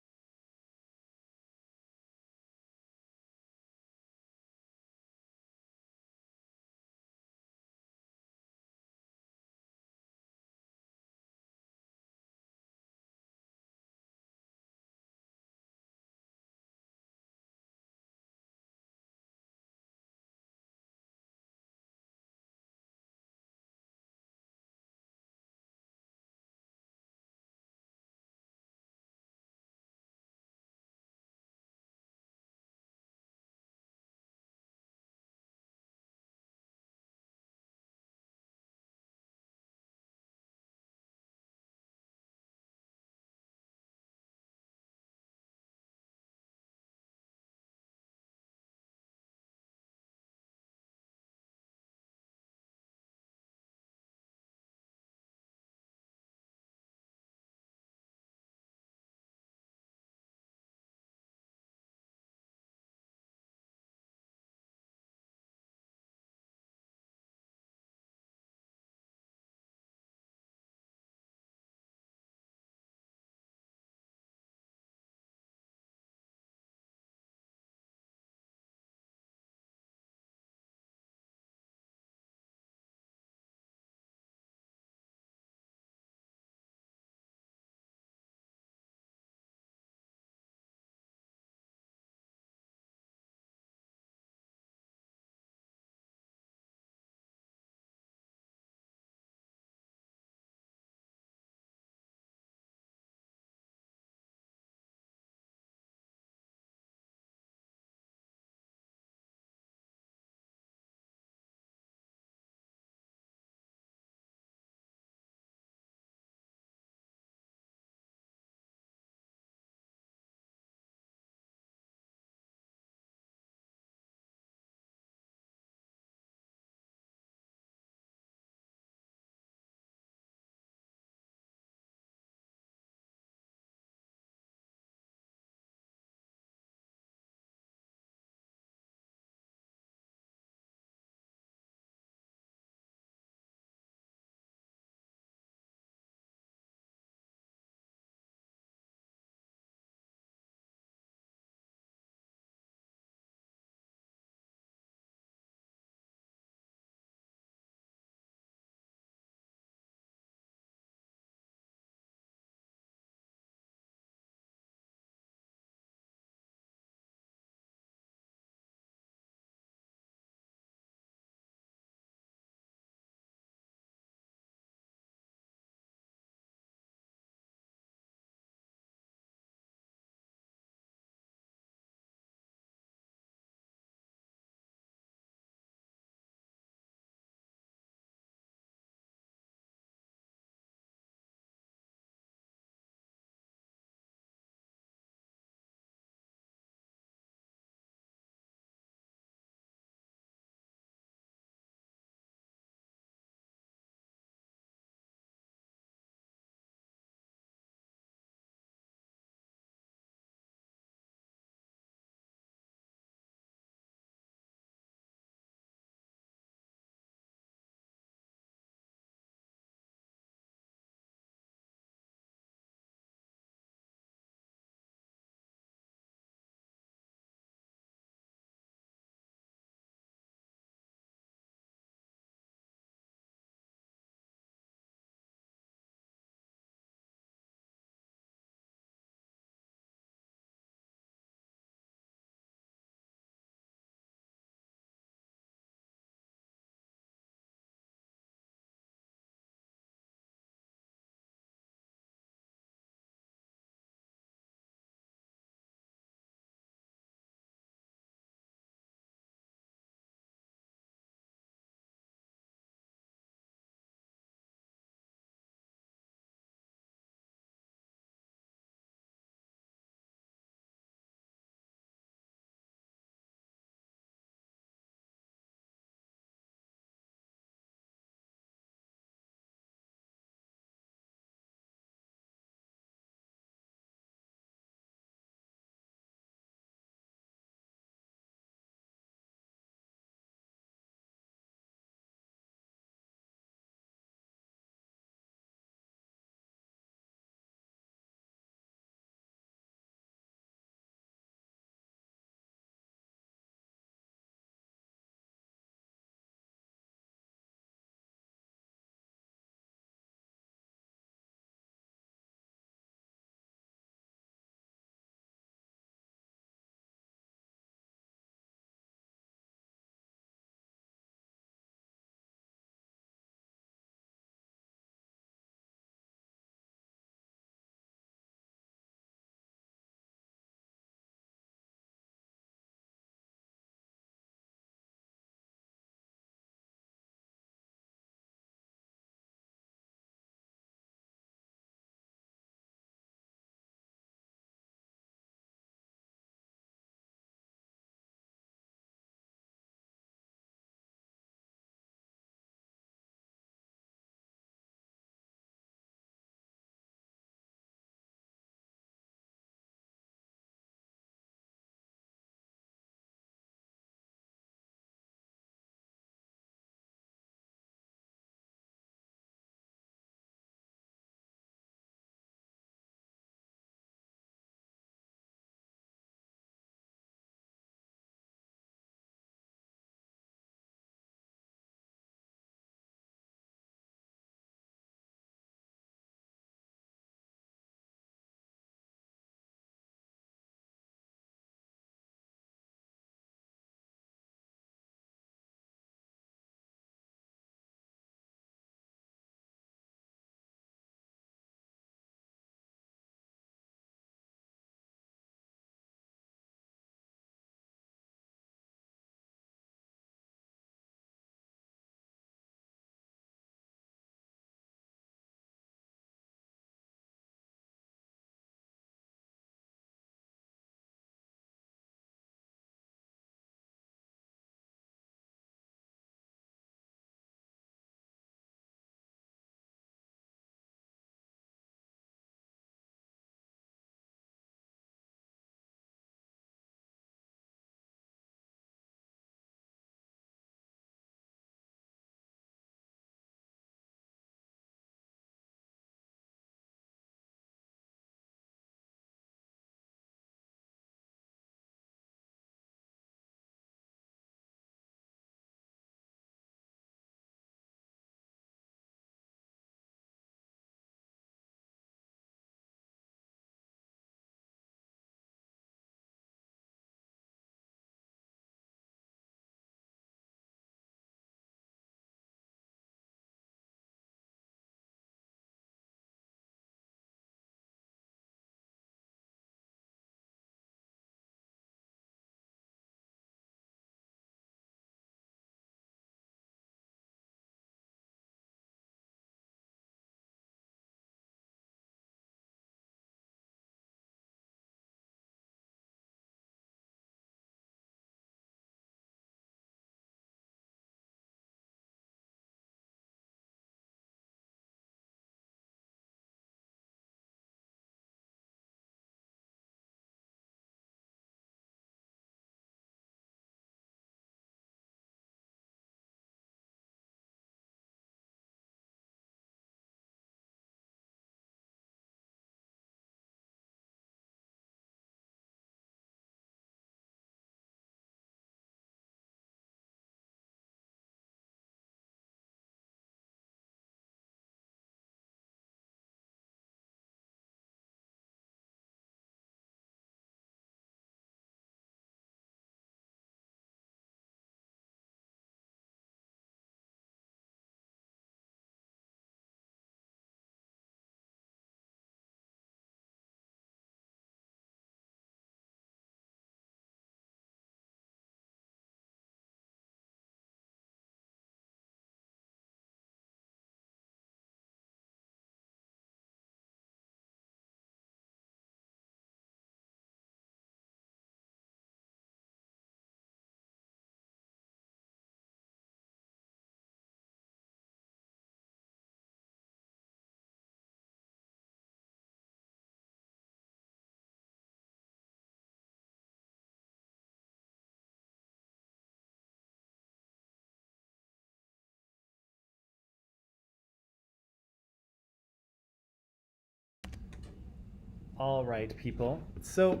Speaker 1: All right, people. So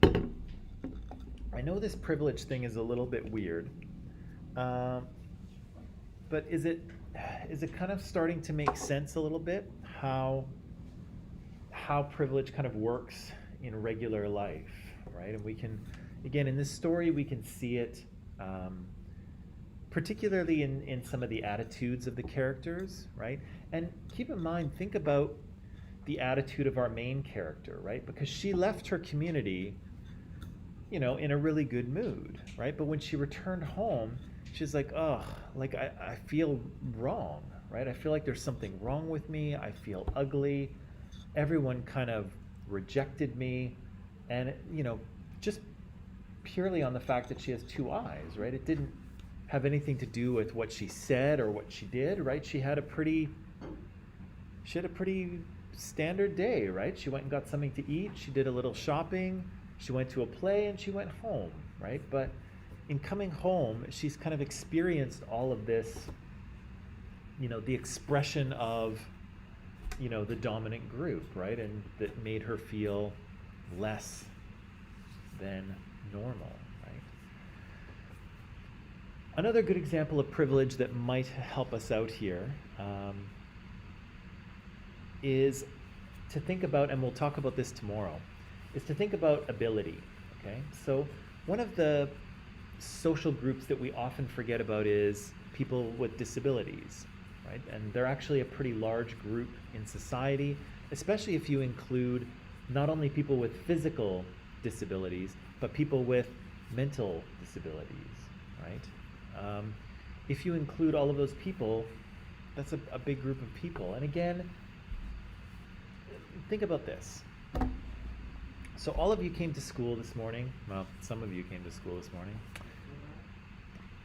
Speaker 1: I know this privilege thing is a little bit weird, um, but is it kind of starting to make sense a little bit how privilege kind of works in regular life, right? And we can, again, in this story, we can see it, particularly in some of the attitudes of the characters, right? And keep in mind, think about the attitude of our main character, right? Because she left her community, in a really good mood, right? But when she returned home, she's like, oh, like I feel wrong, right? I feel like there's something wrong with me. I feel ugly. Everyone kind of rejected me. And, just purely on the fact that she has two eyes, right? It didn't have anything to do with what she said or what she did, right? She had a pretty standard day, right? She went and got something to eat. She did a little shopping. She went to a play and she went home, right? But in coming home, she's kind of experienced all of this, the expression of, the dominant group, right? And that made her feel less than normal, right? Another good example of privilege that might help us out here is to think about, and we'll talk about this tomorrow, is to think about ability, okay? So one of the social groups that we often forget about is people with disabilities, right? And they're actually a pretty large group in society, especially if you include not only people with physical disabilities, but people with mental disabilities, right? If you include all of those people, that's a big group of people. And again, think about this. So all of you came to school this morning. Well, some of you came to school this morning.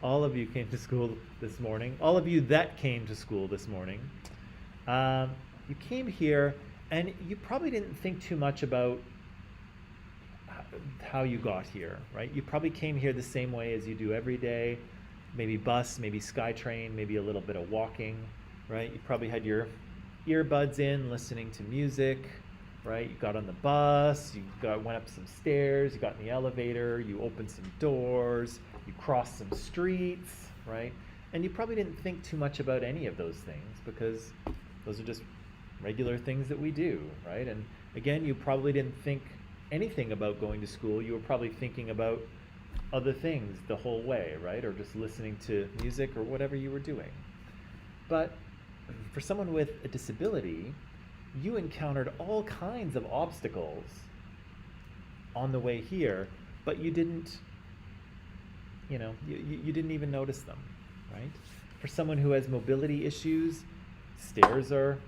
Speaker 1: All of you came to school this morning. All of you that came to school this morning. You came here and you probably didn't think too much about how you got here, right? You probably came here the same way as you do every day. Maybe bus, maybe SkyTrain, maybe a little bit of walking, right? You probably had your earbuds in, listening to music, right? You got on the bus, went up some stairs, you got in the elevator, you opened some doors, you crossed some streets, right? And you probably didn't think too much about any of those things because those are just regular things that we do, right? And again, you probably didn't think anything about going to school. You were probably thinking about other things the whole way, right? Or just listening to music or whatever you were doing. But for someone with a disability, you encountered all kinds of obstacles on the way here, but you didn't, you didn't even notice them, right? For someone who has mobility issues, stairs are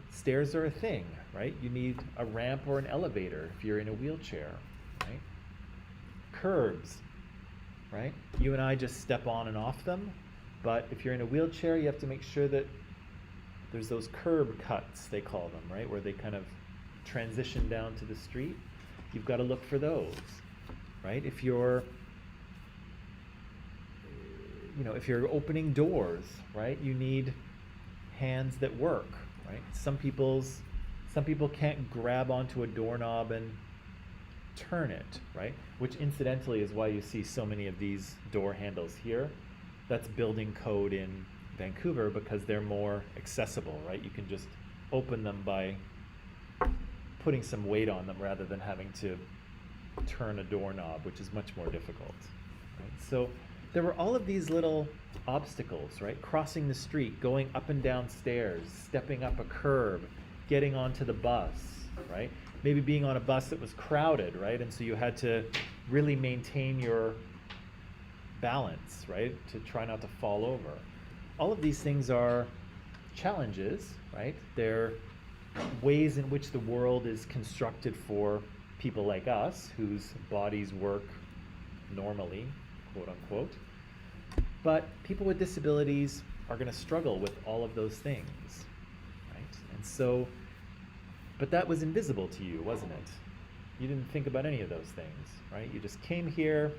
Speaker 1: a thing, right? You need a ramp or an elevator if you're in a wheelchair, right? Curbs, right? You and I just step on and off them, but if you're in a wheelchair, you have to make sure that there's those curb cuts, they call them, right? Where they kind of transition down to the street. You've got to look for those, right? If you're opening doors, right? You need hands that work, right? Some people can't grab onto a doorknob and turn it, right? Which incidentally is why you see so many of these door handles here. That's building code in Vancouver because they're more accessible, right? You can just open them by putting some weight on them rather than having to turn a doorknob, which is much more difficult, right? So there were all of these little obstacles, right? Crossing the street, going up and down stairs, stepping up a curb, getting onto the bus, right? Maybe being on a bus that was crowded, right? And so you had to really maintain your balance, right? To try not to fall over. All of these things are challenges, right? They're ways in which the world is constructed for people like us, whose bodies work normally, quote unquote. But people with disabilities are going to struggle with all of those things, right? And so, but that was invisible to you, wasn't it? You didn't think about any of those things, right? You just came here,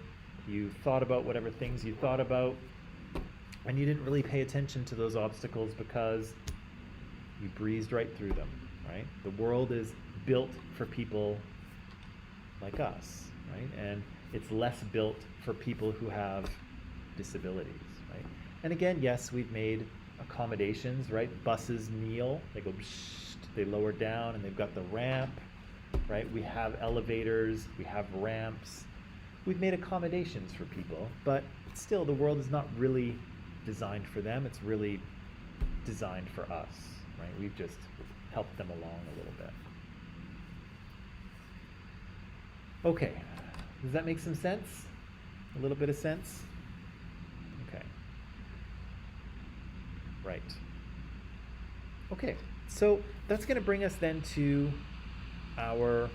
Speaker 1: you thought about whatever things you thought about, and you didn't really pay attention to those obstacles because We breezed right through them, right? The world is built for people like us, right? And it's less built for people who have disabilities, right? And again, yes, we've made accommodations, right? Buses kneel, they go, they lower down, and they've got the ramp, right? We have elevators, we have ramps. We've made accommodations for people, but still the world is not really designed for them. It's really designed for us, right? We've just helped them along a little bit. Okay, does that make some sense? A little bit of sense? Okay. Right. Okay, so that's going to bring us then to our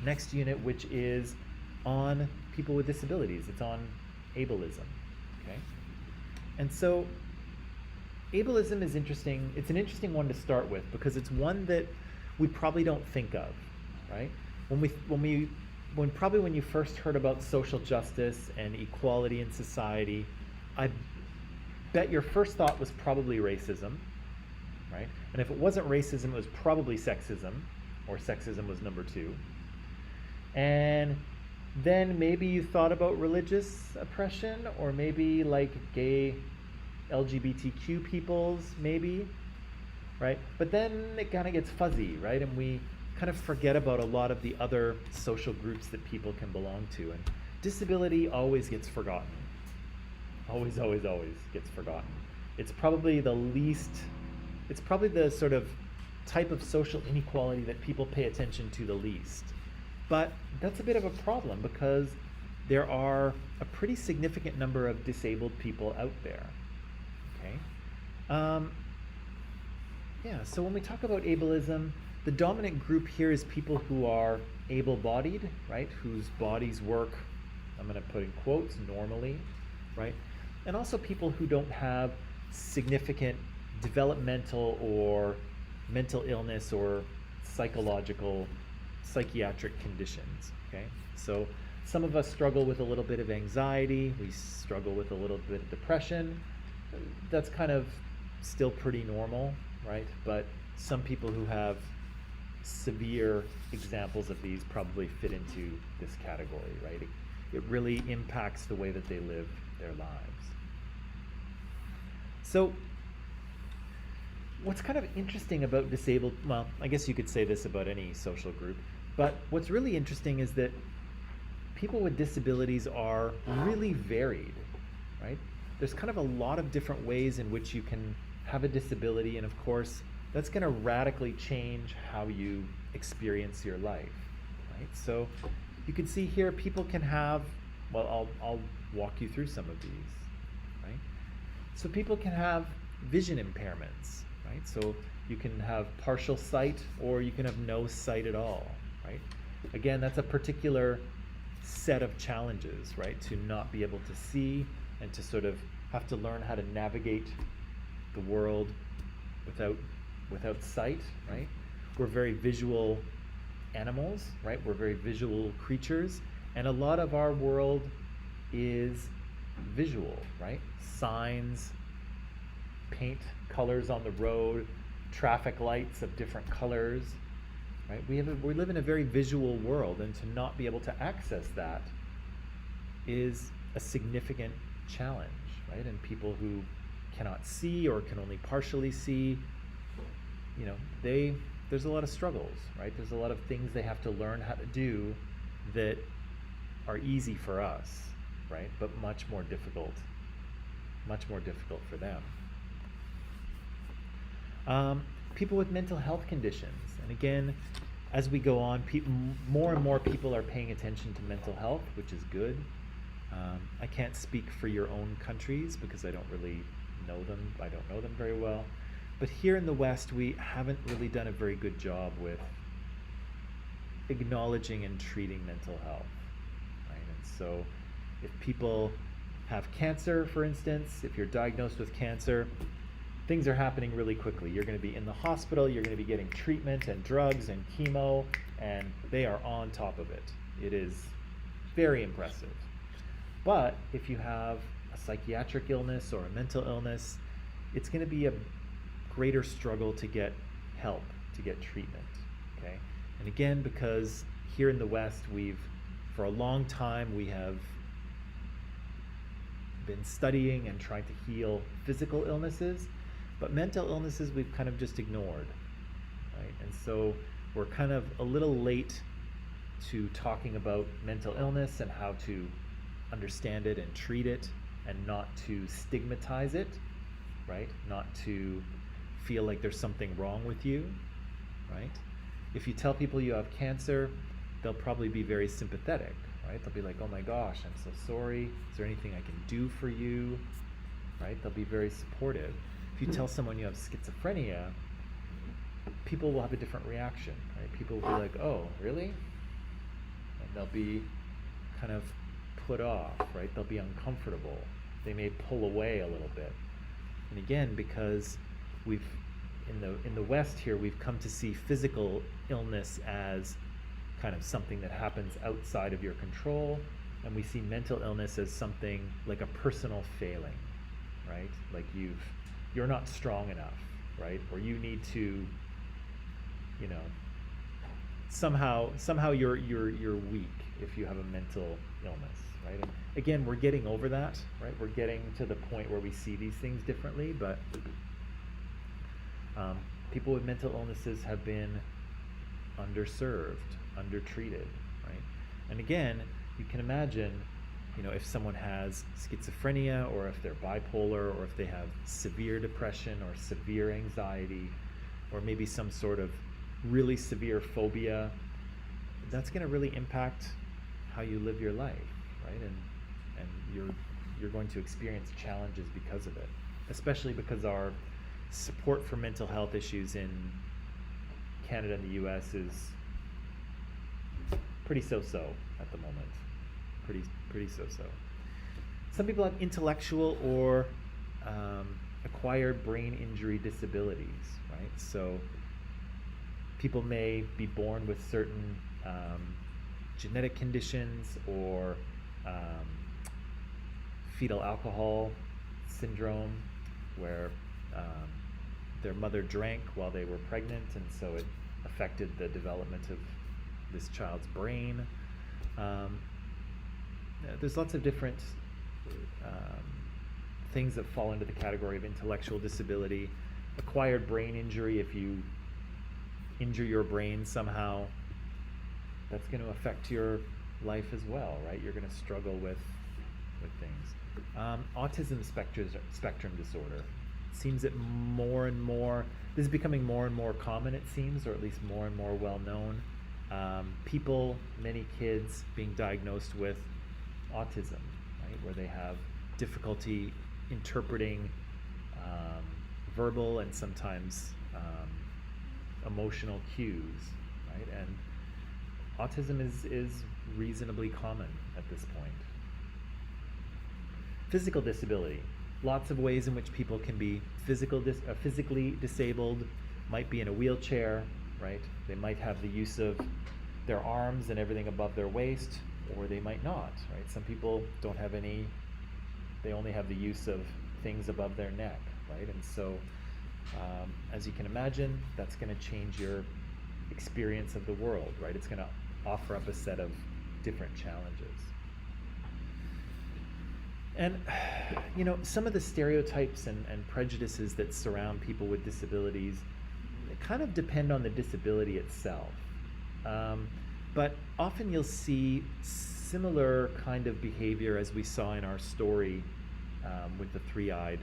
Speaker 1: next unit, which is on people with disabilities. It's on ableism, okay? And so ableism is interesting. It's an interesting one to start with because it's one that we probably don't think of, right? When you first heard about social justice and equality in society, I bet your first thought was probably racism, right? And if it wasn't racism, it was probably sexism, or sexism was number 2. And then maybe you thought about religious oppression, or maybe like gay LGBTQ peoples, maybe, right? But then it kind of gets fuzzy, right? And we kind of forget about a lot of the other social groups that people can belong to. And disability always gets forgotten. Always, always, always gets forgotten. It's probably the sort of type of social inequality that people pay attention to the least. But that's a bit of a problem because there are a pretty significant number of disabled people out there. Okay. So when we talk about ableism, the dominant group here is people who are able-bodied, right? Whose bodies work, I'm going to put in quotes, normally, right? And also people who don't have significant developmental or mental illness or psychiatric conditions, okay? So some of us struggle with a little bit of anxiety, we struggle with a little bit of depression. That's kind of still pretty normal, right? But some people who have severe examples of these probably fit into this category, right? It really impacts the way that they live their lives. So what's kind of interesting about disabled, well, I guess you could say this about any social group, but what's really interesting is that people with disabilities are really varied, right? There's kind of a lot of different ways in which you can have a disability, and of course, that's going to radically change how you experience your life, right? So you can see here people can have, well, I'll walk you through some of these, right? So people can have vision impairments, right? So you can have partial sight or you can have no sight at all, right? Again, that's a particular set of challenges, right? To not be able to see and to sort of have to learn how to navigate the world without sight, right? We're very visual animals, right? We're very visual creatures, and a lot of our world is visual, right? Signs, paint colors on the road, traffic lights of different colors, right? We live in a very visual world, and to not be able to access that is a significant challenge, right? And people who cannot see or can only partially see, you know, there's a lot of struggles, right? There's a lot of things they have to learn how to do that are easy for us, right? But much more difficult for them. People with mental health conditions, and again, as we go on, more and more people are paying attention to mental health, which is good. I can't speak for your own countries because I don't really know them. I don't know them very well. But here in the West, we haven't really done a very good job with acknowledging and treating mental health, right? And so if people have cancer, for instance, if you're diagnosed with cancer, things are happening really quickly. You're going to be in the hospital, you're going to be getting treatment and drugs and chemo, and they are on top of it. It is very impressive. But if you have a psychiatric illness or a mental illness, it's going to be greater struggle to get help, to get treatment. Okay, and again, because here in the West, for a long time, we have been studying and trying to heal physical illnesses, but mental illnesses we've kind of just ignored, right? And so we're kind of a little late to talking about mental illness and how to understand it and treat it and not to stigmatize it, right? Not to feel like there's something wrong with you, right? If you tell people you have cancer, they'll probably be very sympathetic, right? They'll be like, oh my gosh, I'm so sorry. Is there anything I can do for you? Right? They'll be very supportive. If you tell someone you have schizophrenia, people will have a different reaction, right? People will be like, oh, really? And they'll be kind of put off, right? They'll be uncomfortable. They may pull away a little bit. And again, because we've, in the West here, we've come to see physical illness as kind of something that happens outside of your control, and we see mental illness as something like a personal failing, right? Like you're not strong enough, right? Or you need to, you know, somehow you're weak if you have a mental illness, right? And again, we're getting over that, right? We're getting to the point where we see these things differently, but people with mental illnesses have been underserved, undertreated, right? And again, you can imagine, you know, if someone has schizophrenia, or if they're bipolar, or if they have severe depression or severe anxiety, or maybe some sort of really severe phobia, that's going to really impact how you live your life, right? And you're going to experience challenges because of it, especially because our support for mental health issues in Canada and the US is pretty so-so at the moment. Pretty so-so. Some people have intellectual or acquired brain injury disabilities, right? So people may be born with certain genetic conditions, or fetal alcohol syndrome, where their mother drank while they were pregnant, and so it affected the development of this child's brain. There's lots of different things that fall into the category of intellectual disability. Acquired brain injury, if you injure your brain somehow, that's going to affect your life as well, right? You're going to struggle with things. Autism spectrum disorder. It seems that more and more, this is becoming more and more common, it seems, or at least more and more well known. Many kids being diagnosed with autism, right, where they have difficulty interpreting verbal and sometimes emotional cues, right? And autism is reasonably common at this point. Physical disability. Lots of ways in which people can be physically disabled, might be in a wheelchair, right? They might have the use of their arms and everything above their waist, or they might not, right? Some people don't have any, they only have the use of things above their neck, right? And so, as you can imagine, that's going to change your experience of the world, right? It's going to offer up a set of different challenges. And, you know, some of the stereotypes and prejudices that surround people with disabilities kind of depend on the disability itself. But often you'll see similar kind of behavior as we saw in our story with the three-eyed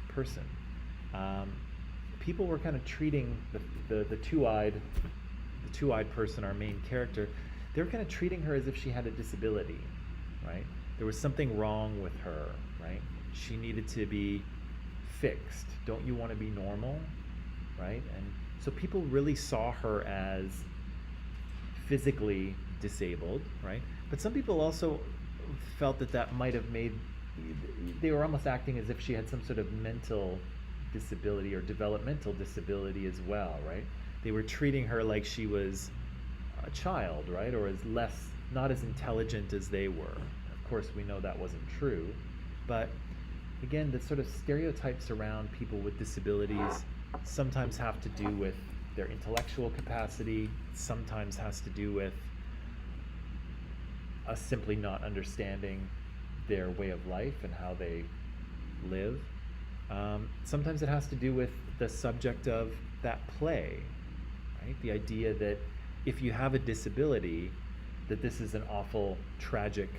Speaker 1: person. People were kind of treating the two-eyed person, our main character, they were kind of treating her as if she had a disability, right? There was something wrong with her, right? She needed to be fixed. Don't you want to be normal, right? And so people really saw her as physically disabled, right? But some people also felt that might have made, they were almost acting as if she had some sort of mental disability or developmental disability as well, right? They were treating her like she was a child, right? Or not as intelligent as they were. Of course, we know that wasn't true, but again, the sort of stereotypes around people with disabilities sometimes have to do with their intellectual capacity, sometimes has to do with us simply not understanding their way of life and how they live. Sometimes it has to do with the subject of that play, right? The idea that if you have a disability, that this is an awful, tragic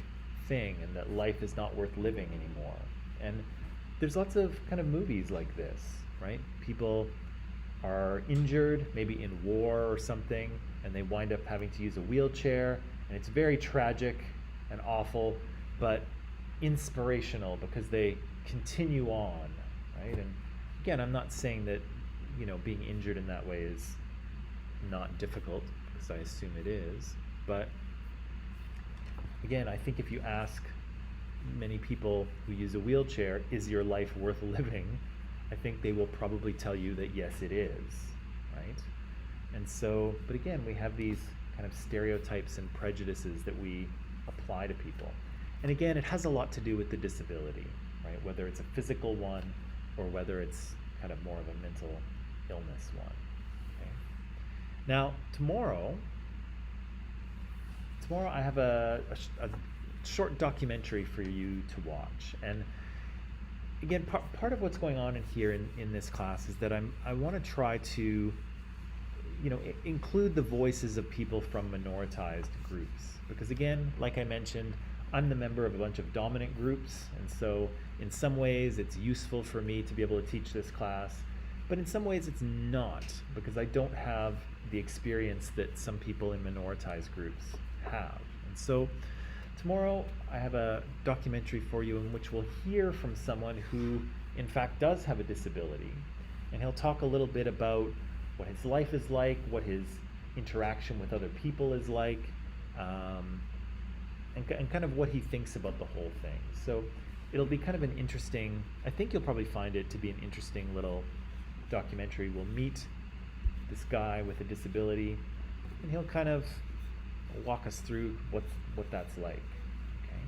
Speaker 1: thing and that life is not worth living anymore. And there's lots of kind of movies like this, right? People are injured, maybe in war or something, and they wind up having to use a wheelchair, and it's very tragic and awful, but inspirational because they continue on, right? And again, I'm not saying that, you know, being injured in that way is not difficult, because I assume it is, but again, I think if you ask many people who use a wheelchair, is your life worth living? I think they will probably tell you that yes, it is, right? And so, but again, we have these kind of stereotypes and prejudices that we apply to people. And again, it has a lot to do with the disability, right? Whether it's a physical one or whether it's kind of more of a mental illness one. Okay? Now, tomorrow I have a short documentary for you to watch. And again, part of what's going on in here in this class is that I want to try to, you know, include the voices of people from minoritized groups. Because again, like I mentioned, I'm the member of a bunch of dominant groups, and so in some ways it's useful for me to be able to teach this class, but in some ways it's not, because I don't have the experience that some people in minoritized groups have. And so tomorrow I have a documentary for you in which we'll hear from someone who in fact does have a disability, and he'll talk a little bit about what his life is like, what his interaction with other people is like, and kind of what he thinks about the whole thing. So it'll be kind of an interesting, I think you'll probably find it to be an interesting little documentary. We'll meet this guy with a disability, and he'll kind of walk us through what that's like. Okay.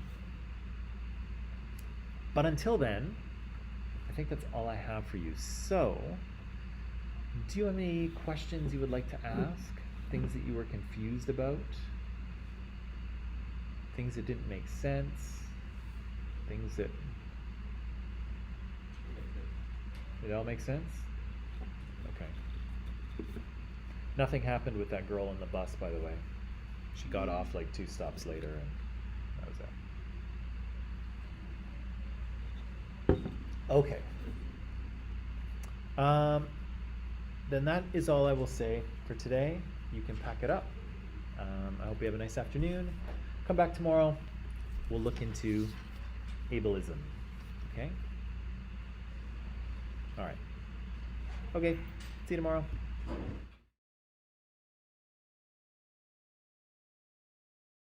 Speaker 1: But until then, I think that's all I have for you. So, do you have any questions you would like to ask? Things that you were confused about? Things that didn't make sense? Things that... It all makes sense? Okay. Nothing happened with that girl on the bus, by the way. She got off like 2 stops later, and that was it. Okay. Then that is all I will say for today. You can pack it up. I hope you have a nice afternoon. Come back tomorrow. We'll look into ableism. Okay? All right. Okay. See you tomorrow.